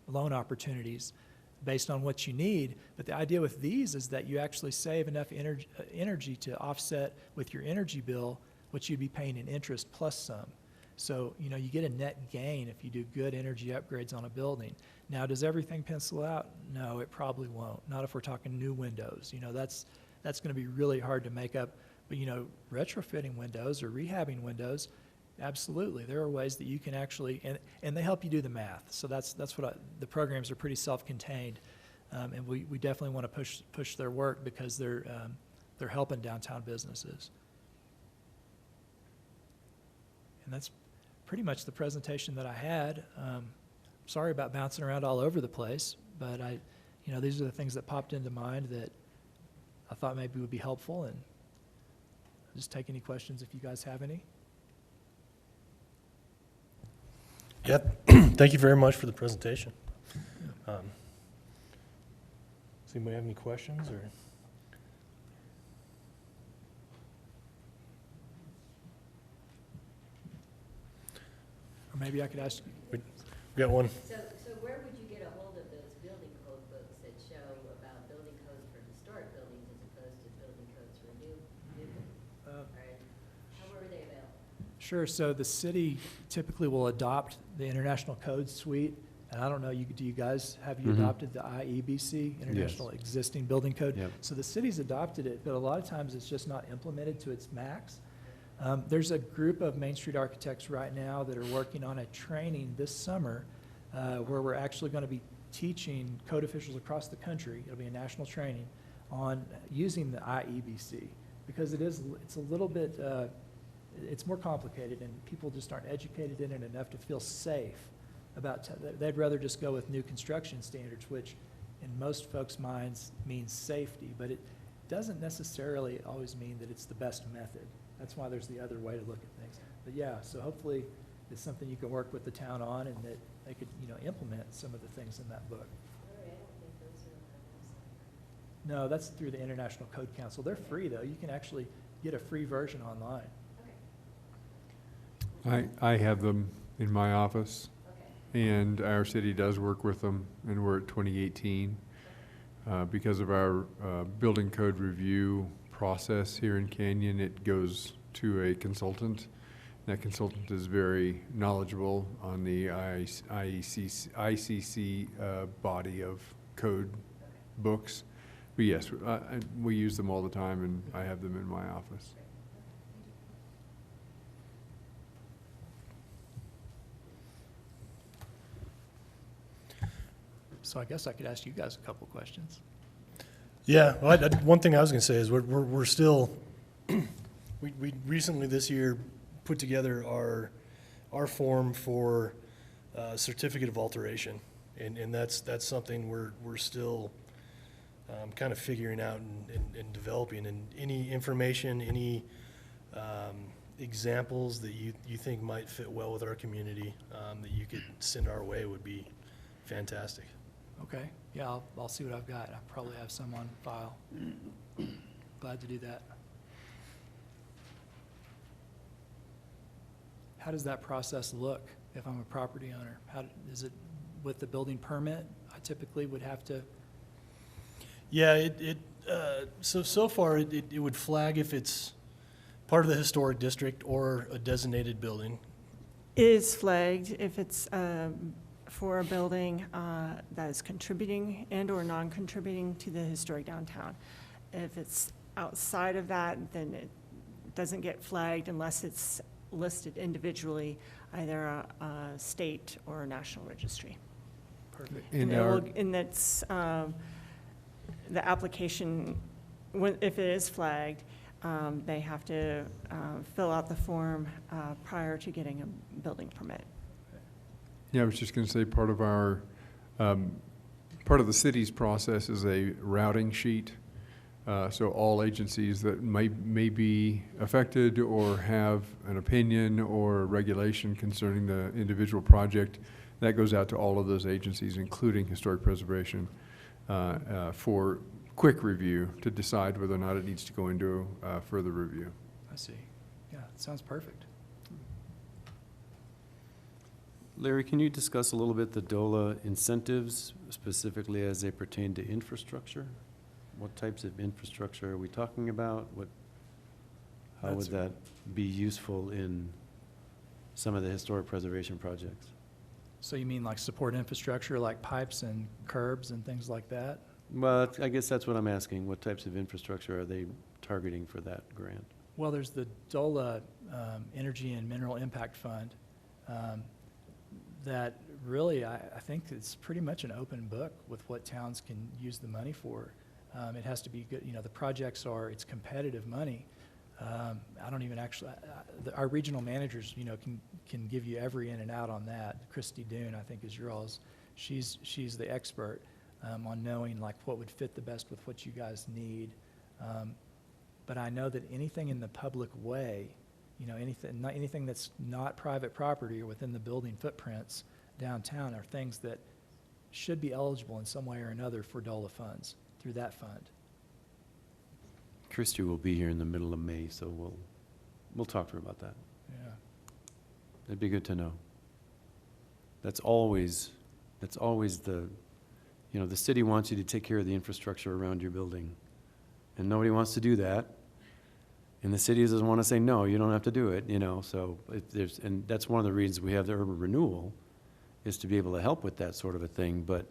loan opportunities based on what you need. But the idea with these is that you actually save enough energy to offset with your energy bill what you'd be paying in interest plus some. So, you get a net gain if you do good energy upgrades on a building. Now, does everything pencil out? No, it probably won't. Not if we're talking new windows. That's going to be really hard to make up. But, retrofitting windows or rehabbing windows, absolutely. There are ways that you can actually, and they help you do the math. So that's what the programs are pretty self-contained. And we definitely want to push their work because they're helping downtown businesses. And that's pretty much the presentation that I had. Sorry about bouncing around all over the place, but these are the things that popped into mind that I thought maybe would be helpful, and I'll just take any questions if you guys have any. Yep. Thank you very much for the presentation. Does anybody have any questions or? Or maybe I could ask, We got one. So where would you get a hold of those building code books that show about building codes for historic buildings as opposed to building codes for new buildings? Right? How are they available? sure, so the city typically will adopt the International Code Suite. And I don't know, do you guys, have you adopted the IEBC, International Existing Building Code? Yep. So the city's adopted it, but a lot of times it's just not implemented to its max. There's a group of Main Street architects right now that are working on a training this summer where we're actually going to be teaching code officials across the country, it'll be a national training, on using the IEBC. Because it's a little bit, it's more complicated and people just aren't educated in it enough to feel safe about, they'd rather just go with new construction standards, which in most folks' minds means safety, but it doesn't necessarily always mean that it's the best method. That's why there's the other way to look at things. But yeah, so hopefully it's something you can work with the town on and that they could, implement some of the things in that book. I don't think those are on our website. No, that's through the International Code Council. They're free though. You can actually get a free version online. Okay. I have them in my office, Okay. and our city does work with them, and we're at 2018. Because of our building code review process here in Canyon, it goes to a consultant. That consultant is very knowledgeable on the ICC body of code books. But yes, we use them all the time, and I have them in my office. So I guess I could ask you guys a couple questions. Yeah, well, one thing I was going to say is we're still, we recently this year put together our form for certificate of alteration, and that's something we're still kind of figuring out and developing. And any information, any examples that you think might fit well with our community that you could send our way would be fantastic. Okay, yeah, I'll see what I've got. I probably have some on file. Glad to do that. How does that process look if I'm a property owner? How is it with the building permit? I typically would have to. Yeah, so far it would flag if it's part of the historic district or a designated building. Is flagged if it's for a building that is contributing and/or non-contributing to the historic downtown. If it's outside of that, then it doesn't get flagged unless it's listed individually, either a state or a national registry. Perfect. And that's, the application, if it is flagged, they have to fill out the form prior to getting a building permit. Yeah, I was just going to say, part of our Part of the city's process is a routing sheet. So all agencies that may be affected or have an opinion or regulation concerning the individual project, that goes out to all of those agencies, including historic preservation, for quick review to decide whether or not it needs to go into further review. I see. Yeah, it sounds perfect. Larry, can you discuss a little bit the DOLA incentives, specifically as they pertain to infrastructure? What types of infrastructure are we talking about? How would that be useful in some of the historic preservation projects? So you mean like support infrastructure, like pipes and curbs and things like that? Well, I guess that's what I'm asking. What types of infrastructure are they targeting for that grant? Well, there's the DOLA Energy and Mineral Impact Fund that really, I think it's pretty much an open book with what towns can use the money for. It has to be good, the projects it's competitive money. I don't even actually, our regional managers, can give you every in and out on that. Christy Doon, I think, is your all's. She's the expert on knowing like what would fit the best with what you guys need. But I know that anything in the public way, anything that's not private property or within the building footprints downtown are things that should be eligible in some way or another for DOLA funds through that fund. Christy will be here in the middle of May, so we'll talk to her about that. Yeah. That'd be good to know. That's always the city wants you to take care of the infrastructure around your building. And nobody wants to do that. And the city doesn't want to say, no, you don't have to do it, so and that's one of the reasons we have the urban renewal, is to be able to help with that sort of a thing. But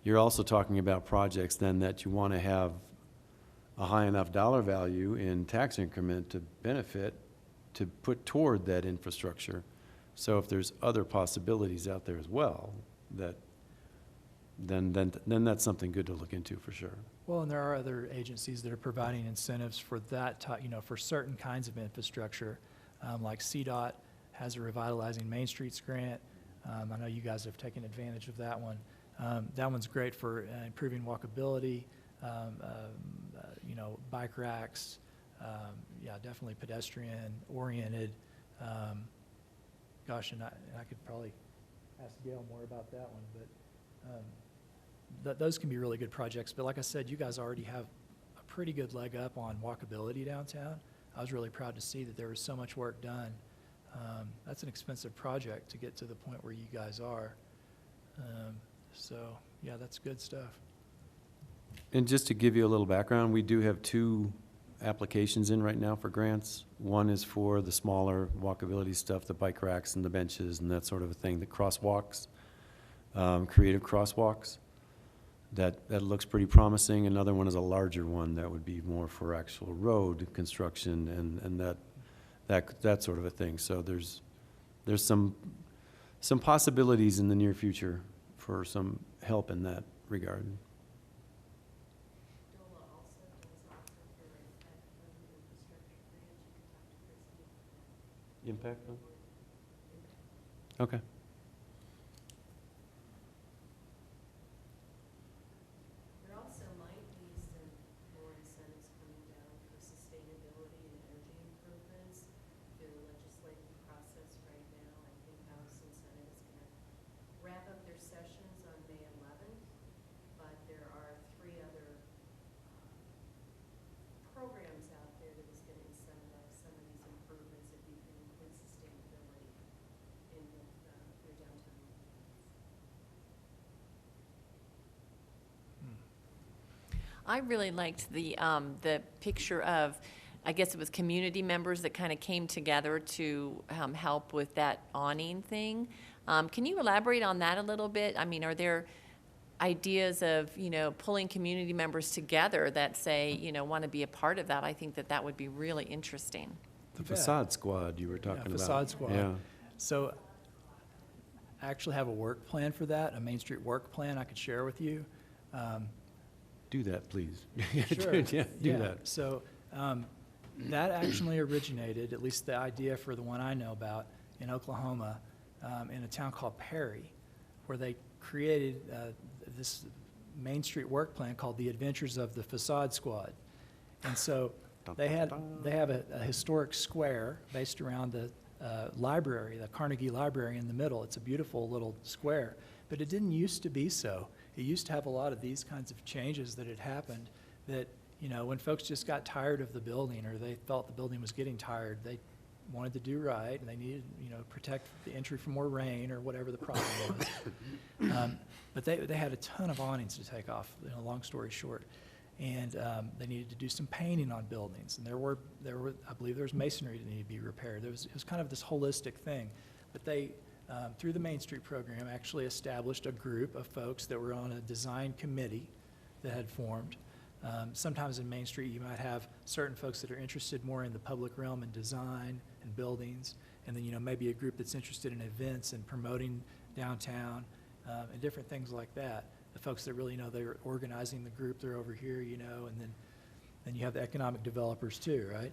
you're also talking about projects then that you want to have a high enough dollar value in tax increment to benefit, to put toward that infrastructure. So if there's other possibilities out there as well, then that's something good to look into for sure. Well, and there are other agencies that are providing incentives for that type, for certain kinds of infrastructure. Like CDOT has a Revitalizing Main Streets grant. I know you guys have taken advantage of that one. That one's great for improving walkability, bike racks, definitely pedestrian oriented. Gosh, and I could probably ask Gail more about that one, but those can be really good projects. But like I said, you guys already have a pretty good leg up on walkability downtown. I was really proud to see that there was so much work done. That's an expensive project to get to the point where you guys are. So, yeah, that's good stuff. And just to give you a little background, we do have 2 applications in right now for grants. One is for the smaller walkability stuff, the bike racks and the benches and that sort of a thing, the crosswalks, creative crosswalks. That looks pretty promising. Another one is a larger one that would be more for actual road construction and that sort of a thing. So there's some possibilities in the near future for some help in that regard. DOLA also does offer for impact fund infrastructure grants. You can talk to Christie. Impact fund? Okay. There also might be some more incentives coming down for sustainability and energy improvements through the legislative process right now. I think House and Senate is going to wrap up their sessions on May 11th, but there are 3 other programs out there that is going to incentivize some of these improvements if you can include sustainability in your downtown. I really liked the picture of, I guess it was community members that kind of came together to help with that awning thing. Can you elaborate on that a little bit? I mean, are there ideas of, pulling community members together that say, want to be a part of that? I think that would be really interesting. The You bet. facade squad you were talking about. Facade squad. Yeah. So I actually have a work plan for that, a Main Street work plan I could share with you. Do that, please. Sure. Yeah, do that. So that actually originated, at least the idea for the one I know about, in Oklahoma, in a town called Perry, where they created this Main Street work plan called The Adventures of the Facade Squad. And so they have a historic square based around the library, the Carnegie Library in the middle. It's a beautiful little square, but it didn't used to be so. It used to have a lot of these kinds of changes that had happened that, you know, when folks just got tired of the building or they felt the building was getting tired, they wanted to do right and they needed, you know, protect the entry from more rain or whatever the problem was. But they had a ton of awnings to take off, you know, long story short. And they needed to do some painting on buildings. And there were, I believe there was masonry that needed to be repaired. It was kind of this holistic thing. But they, through the Main Street program, actually established a group of folks that were on a design committee that had formed. Sometimes in Main Street, you might have certain folks that are interested more in the public realm and design and buildings. And then, you know, maybe a group that's interested in events and promoting downtown and different things like that. The folks that really know they're organizing the group, they're over here, you know, and then you have the economic developers too, right?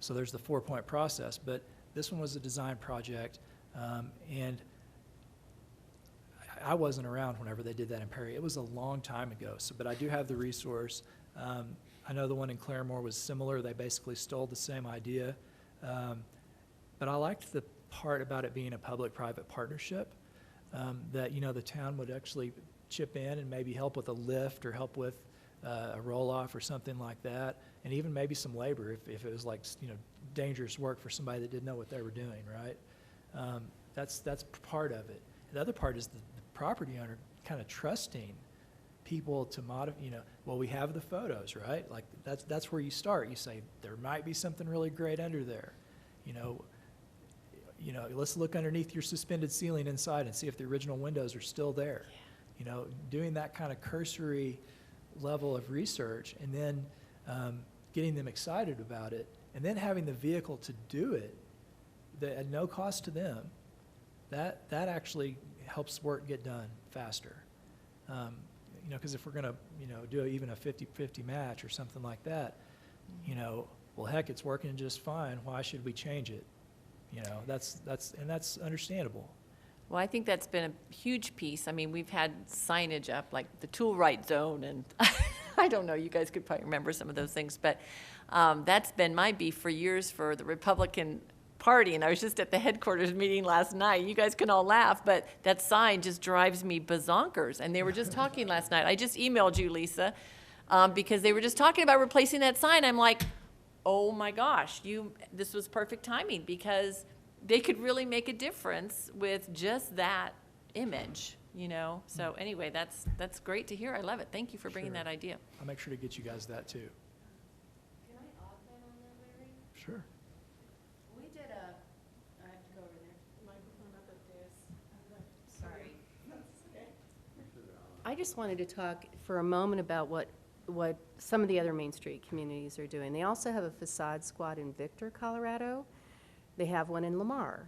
So there's the 4-point process, but this one was a design project, and I wasn't around whenever they did that in Perry. It was a long time ago, but I do have the resource. I know the one in Claremore was similar. They basically stole the same idea, but I liked the part about it being a public-private partnership. That, you know, the town would actually chip in and maybe help with a lift or help with a roll-off or something like that, and even maybe some labor if it was like, you know, dangerous work for somebody that didn't know what they were doing, right? That's part of it. The other part is the property owner kind of trusting people to modify, you know, well, we have the photos, right? Like, that's where you start. You say, there might be something really great under there, you know, let's look underneath your suspended ceiling inside and see if the original windows are still there. Yeah. You know, doing that kind of cursory level of research and then getting them excited about it and then having the vehicle to do it at no cost to them, that actually helps work get done faster. You know, because if we're going to, you know, do even a 50-50 match or something like that, you know, well, heck, it's working just fine. Why should we change it? You know, that's understandable. Well, I think that's been a huge piece. I mean, we've had signage up, like the tool right zone, and I don't know, you guys could probably remember some of those things, but that's been my beef for years for the Republican Party, and I was just at the headquarters meeting last night. You guys can all laugh, but that sign just drives me bazonkers, and they were just talking last night. I just emailed you, Lisa, because they were just talking about replacing that sign. I'm like, oh my gosh, this was perfect timing because they could really make a difference with just that image, you know? So anyway, that's great to hear. I love it. Thank you for bringing Sure. that idea. I'll make sure to get you guys that too. Can I augment on that, Larry? Sure. We did I have to go over there. Microphone up at this. Sorry. I just wanted to talk for a moment about what some of the other Main Street communities are doing. They also have a facade squad in Victor, Colorado. They have one in Lamar.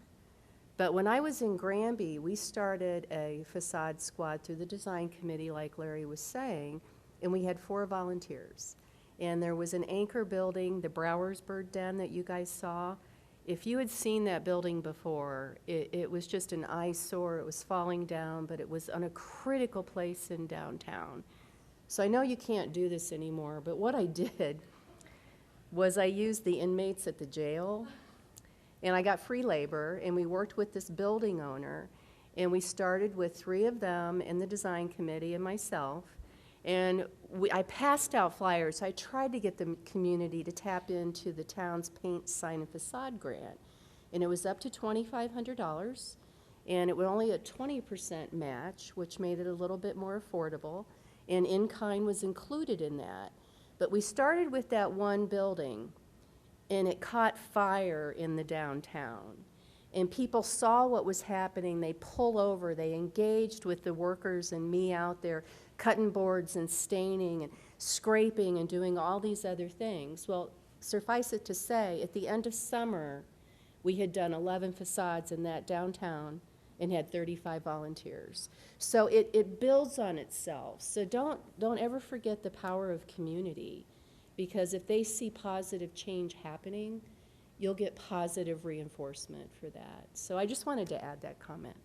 But when I was in Granby, we started a facade squad through the design committee, like Larry was saying, and we had 4 volunteers. And there was an anchor building, the Browersburg Den that you guys saw. If you had seen that building before, it was just an eyesore. It was falling down, but it was on a critical place in downtown. So I know you can't do this anymore, but what I did was I used the inmates at the jail, and I got free labor, and we worked with this building owner, and we started with 3 of them in the design committee and myself, and I passed out flyers. I tried to get the community to tap into the town's paint, sign, and facade grant, and it was up to $2,500, and it was only a 20% match, which made it a little bit more affordable, and in-kind was included in that. But we started with that one building, and it caught fire in the downtown. And people saw what was happening. They pull over. They engaged with the workers and me out there, cutting boards and staining and scraping and doing all these other things. Well, suffice it to say, at the end of summer, we had done 11 facades in that downtown and had 35 volunteers. So it builds on itself. So don't ever forget the power of community, because if they see positive change happening, you'll get positive reinforcement for that. So I just wanted to add that comment.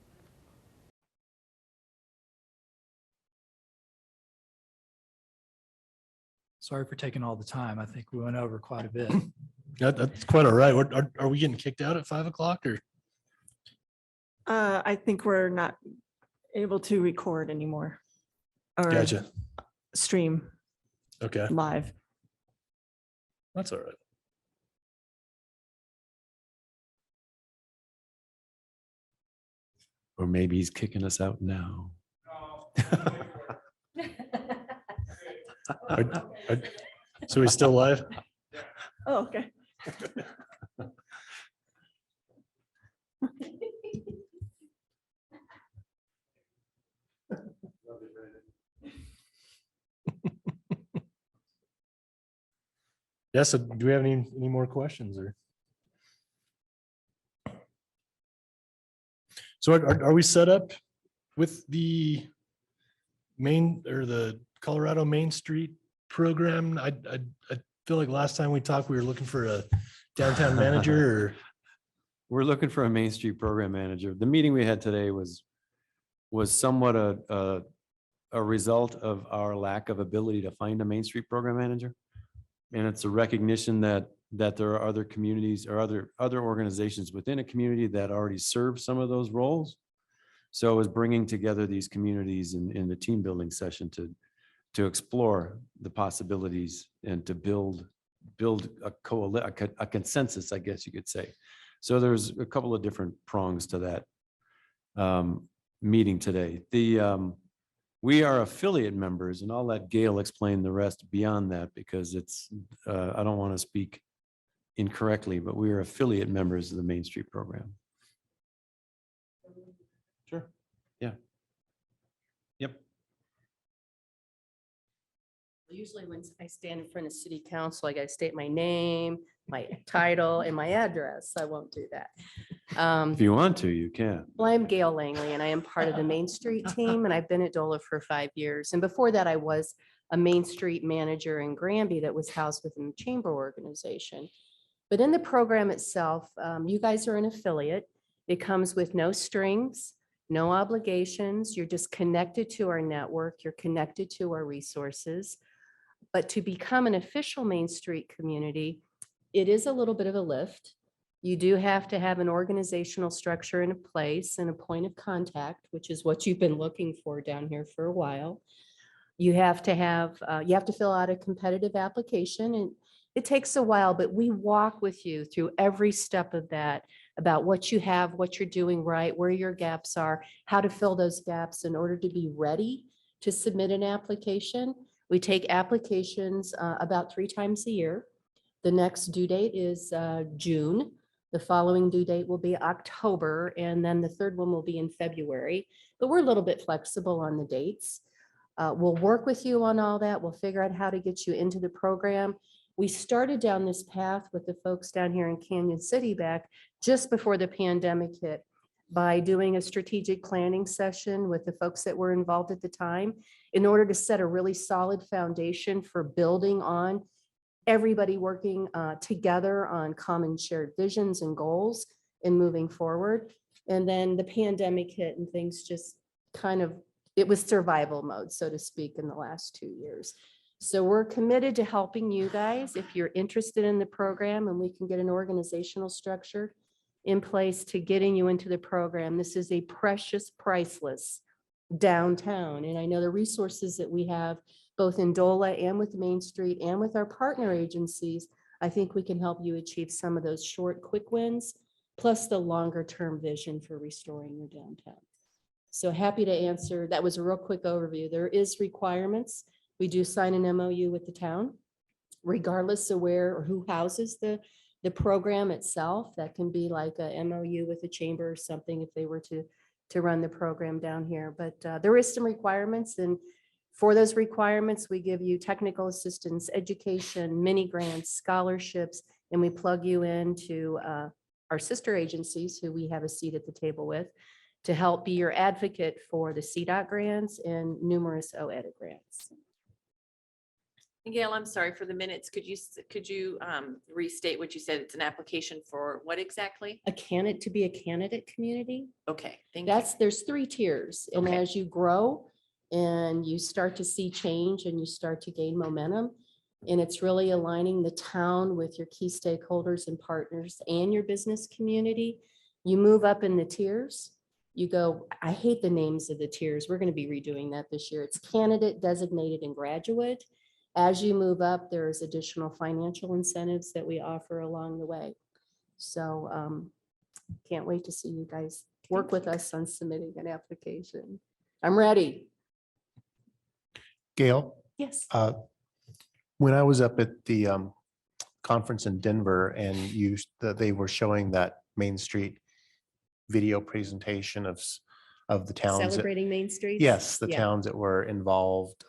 Sorry for taking all the time. I think we went over quite a bit. That's quite all right. Are we getting kicked out at 5 o'clock or? I think we're not able to record anymore. Or Gotcha. stream Okay, live. that's all right. Or maybe he's kicking us out now. So we still live? Oh, okay. Yeah, so do we have any more questions or? So are we set up with the main or the Colorado Main Street program? I feel like last time we talked, we were looking for a downtown manager or, We're looking for a Main Street program manager. The meeting we had today was somewhat a result of our lack of ability to find a Main Street program manager. And it's a recognition that there are other communities or other organizations within a community that already serve some of those roles. So it was bringing together these communities in the team building session to explore the possibilities and to build a consensus, I guess you could say. So there's a couple of different prongs to that meeting today. We are affiliate members, and I'll let Gail explain the rest beyond that because it's, I don't want to speak incorrectly, but we are affiliate members of the Main Street program. Sure. Yeah. Yep. Usually when I stand in front of city council, I gotta state my name, my title, and my address. I won't do that. If you want to, you can. Well, I'm Gail Langley and I am part of the Main Street team and I've been at DOLA for 5 years. And before that, I was a Main Street manager in Granby that was housed within the chamber organization. But in the program itself, you guys are an affiliate. It comes with no strings, no obligations. You're just connected to our network. You're connected to our resources. But to become an official Main Street community, it is a little bit of a lift. You do have to have an organizational structure in place and a point of contact, which is what you've been looking for down here for a while. You have to fill out a competitive application, and it takes a while, but we walk with you through every step of that, about what you have, what you're doing right, where your gaps are, how to fill those gaps in order to be ready to submit an application. We take applications about 3 times a year. The next due date is June. The following due date will be October, and then the third one will be in February. But we're a little bit flexible on the dates. We'll work with you on all that. We'll figure out how to get you into the program. We started down this path with the folks down here in Canyon City back just before the pandemic hit by doing a strategic planning session with the folks that were involved at the time in order to set a really solid foundation for building on everybody working together on common shared visions and goals and moving forward. And then the pandemic hit and things just it was survival mode, so to speak, in the last 2 years. So we're committed to helping you guys if you're interested in the program and we can get an organizational structure in place to getting you into the program. This is a precious, priceless downtown. And I know the resources that we have both in DOLA and with Main Street and with our partner agencies, I think we can help you achieve some of those short, quick wins, plus the longer term vision for restoring your downtown. So happy to answer. That was a real quick overview. There is requirements. We do sign an MOU with the town, regardless of where or who houses the program itself. That can be like a MOU with a chamber or something if they were to run the program down here. But there is some requirements, and for those requirements, we give you technical assistance, education, mini grants, scholarships, and we plug you into our sister agencies who we have a seat at the table with to help be your advocate for the CDOT grants and numerous OEDA grants. Gail, I'm sorry for the minutes. Could you restate what you said? It's an application for what exactly? To be a candidate community. Okay, thank you. There's 3 tiers. And Okay. as you grow and you start to see change and you start to gain momentum, And it's really aligning the town with your key stakeholders and partners and your business community. You move up in the tiers. You go, I hate the names of the tiers. We're going to be redoing that this year. It's candidate, designated, and graduate. As you move up, there's additional financial incentives that we offer along the way. So can't wait to see you guys work with us on submitting an application. I'm ready. Gail, Yes. when I was up at the conference in Denver and they were showing that Main Street video presentation of the towns. Celebrating Main Street? Yes, the Yeah. towns that were involved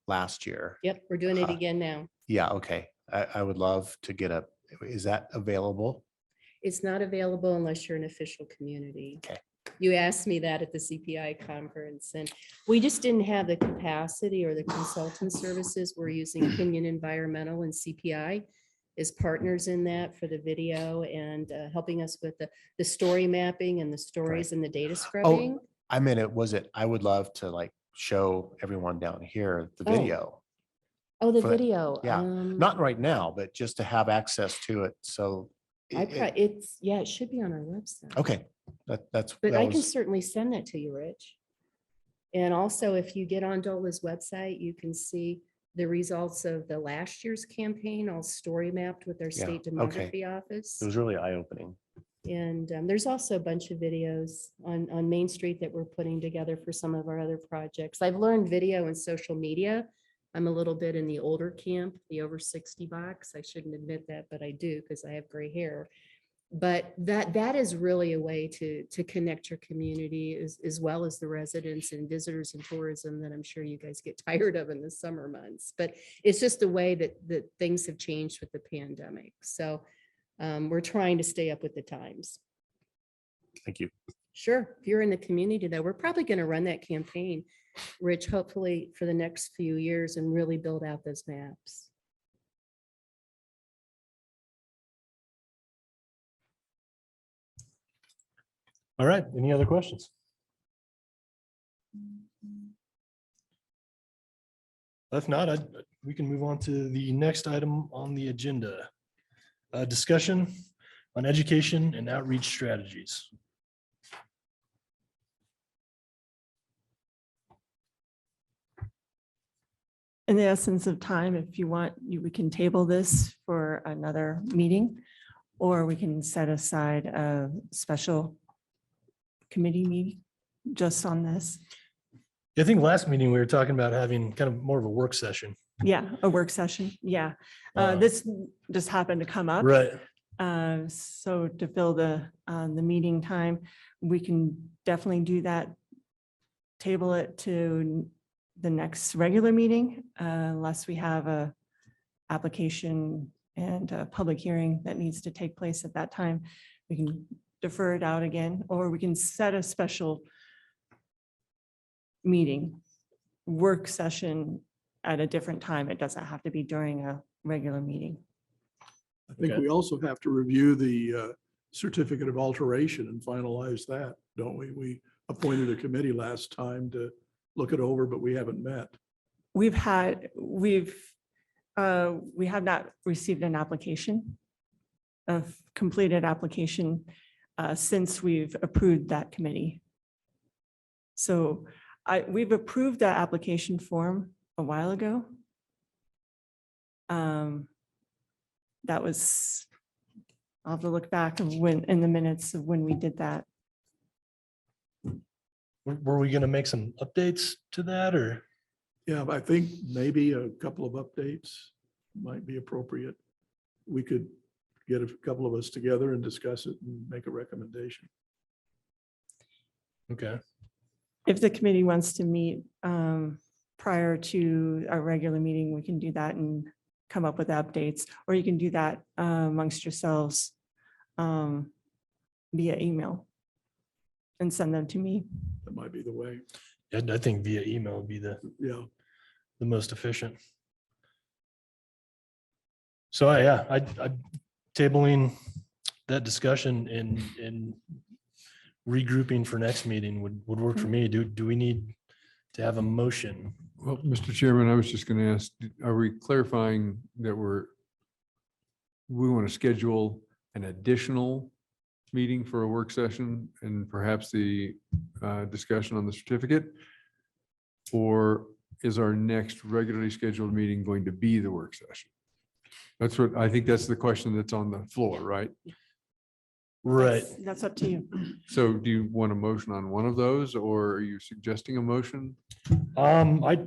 last year. Yep, we're doing it again now. Yeah, okay. I would love to is that available? It's not available unless you're an official community. Okay. You asked me that at the CPI conference, and we just didn't have the capacity or the consultant services. We're using Pinion Environmental and CPI as partners in that for the video and helping us with the story mapping and the stories and the data scrubbing. I meant I would love to show everyone down here the video. Oh, the for that- video. yeah. Not right now, but just to have access to it. So. It should be on our website. Okay, But that I can was, certainly send that to you, Rich. And also, if you get on DOLA's website, you can see the results of the last year's campaign, all story mapped with their Yeah, state okay. demography office. it was really eye-opening. And there's also a bunch of videos on Main Street that we're putting together for some of our other projects. I've learned video and social media. I'm a little bit in the older camp, the over 60 box. I shouldn't admit that, but I do because I have gray hair. But that is really a way to connect your community as well as the residents and visitors and tourism that I'm sure you guys get tired of in the summer months. But it's just the way that things have changed with the pandemic. So we're trying to stay up with the times. Thank you. Sure. If you're in the community, though, we're probably going to run that campaign, Rich, hopefully for the next few years and really build out those maps. All right, any other questions? If not, we can move on to the next item on the agenda. Discussion on education and outreach strategies. In the essence of time, if you want, we can table this for another meeting, or we can set aside a special committee meeting just on this. I think last meeting we were talking about having kind of more of a work session. Yeah, a work session. Yeah. This just happened to come up. Right. So to fill the meeting time, we can definitely do that. Table it to the next regular meeting, unless we have a application and a public hearing that needs to take place at that time. We can defer it out again, or we can set a special meeting, work session at a different time. It doesn't have to be during a regular meeting. I think Okay. we also have to review the certificate of alteration and finalize that, don't we? We appointed a committee last time to look it over, but we haven't met. We have not received an application, a completed application, since we've approved that committee. So we've approved that application form a while ago. That was, I'll have to look back of when, in the minutes of when we did that. Were we going to make some updates to that or? Yeah, I think maybe a couple of updates might be appropriate. We could get a couple of us together and discuss it and make a recommendation. Okay. If the committee wants to meet prior to our regular meeting, we can do that and come up with updates, or you can do that amongst yourselves via email and send them to me. That might be the way. I think via email would be the most efficient. So I tabling that discussion and regrouping for next meeting would work for me. Do we need to have a motion. Well, Mr. Chairman, I was just going to ask, are we clarifying that we want to schedule an additional meeting for a work session and perhaps the discussion on the certificate? Or is our next regularly scheduled meeting going to be the work session? That's what, I think that's the question that's on the floor, right? Right. That's up to you. So do you want a motion on one of those, or are you suggesting a motion I,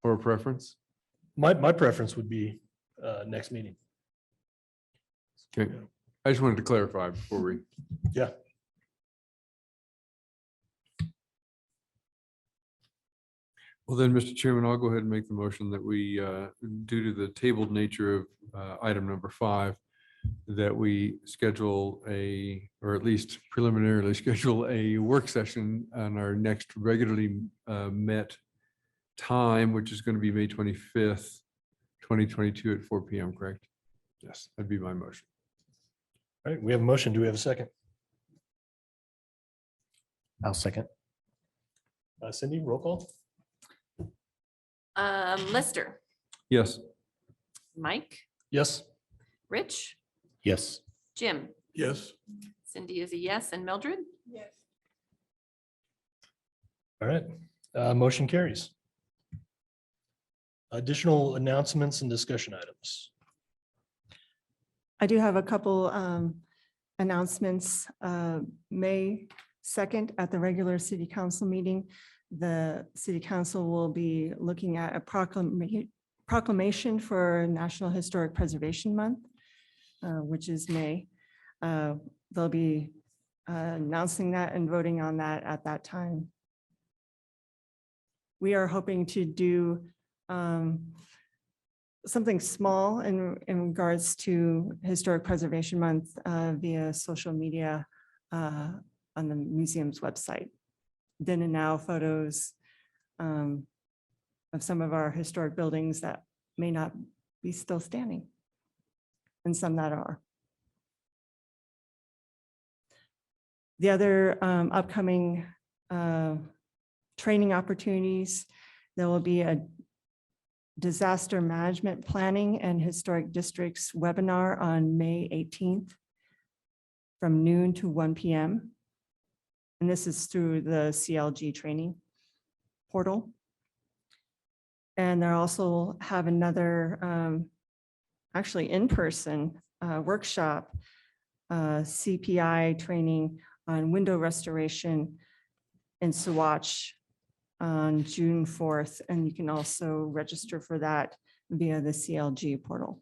or a preference? my preference would be next meeting. Okay, I just wanted to clarify before we. Yeah. Well, then, Mr. Chairman, I'll go ahead and make the motion that we, due to the tabled nature of item number 5, that we schedule or at least preliminarily schedule a work session on our next regularly met time, which is going to be May 25th, 2022 at 4 p.m., correct? Yes, that'd be my motion. All right, we have a motion. Do we have a second? I'll second. Cindy, roll call? Lester, Yes. Mike, Yes. Rich, Yes. Jim, Yes. Cindy is a yes, and Mildred? Yes. All right, motion carries. Additional announcements and discussion items. I do have a couple announcements. May 2nd, at the regular city council meeting, the city council will be looking at a proclamation for National Historic Preservation Month, which is May. They'll be announcing that and voting on that at that time. We are hoping to do something small in regards to Historic Preservation Month via social media on the museum's website. Then and now photos of some of our historic buildings that may not be still standing and some that are. The other upcoming training opportunities, there will be a disaster management planning and historic districts webinar on May 18th from noon to 1 p.m. And this is through the CLG training portal. And they'll also have another actually in-person workshop, CPI training on window restoration in Saguache on June 4th. And you can also register for that via the CLG portal.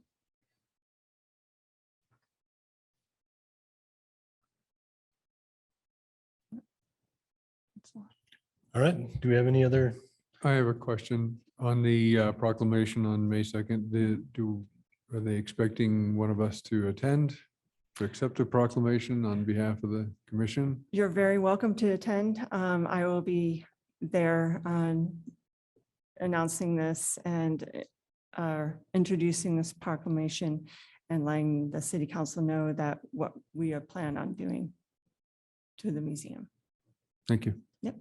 All right, do we have any other? I have a question on the proclamation on May 2nd. Are they expecting one of us to attend, to accept a proclamation on behalf of the commission? You're very welcome to attend. I will be there announcing this and introducing this proclamation and letting the city council know that what we are planning on doing to the museum. Thank you. Yep.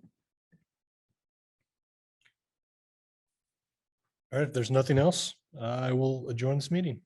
All right, if there's nothing else, I will adjourn this meeting.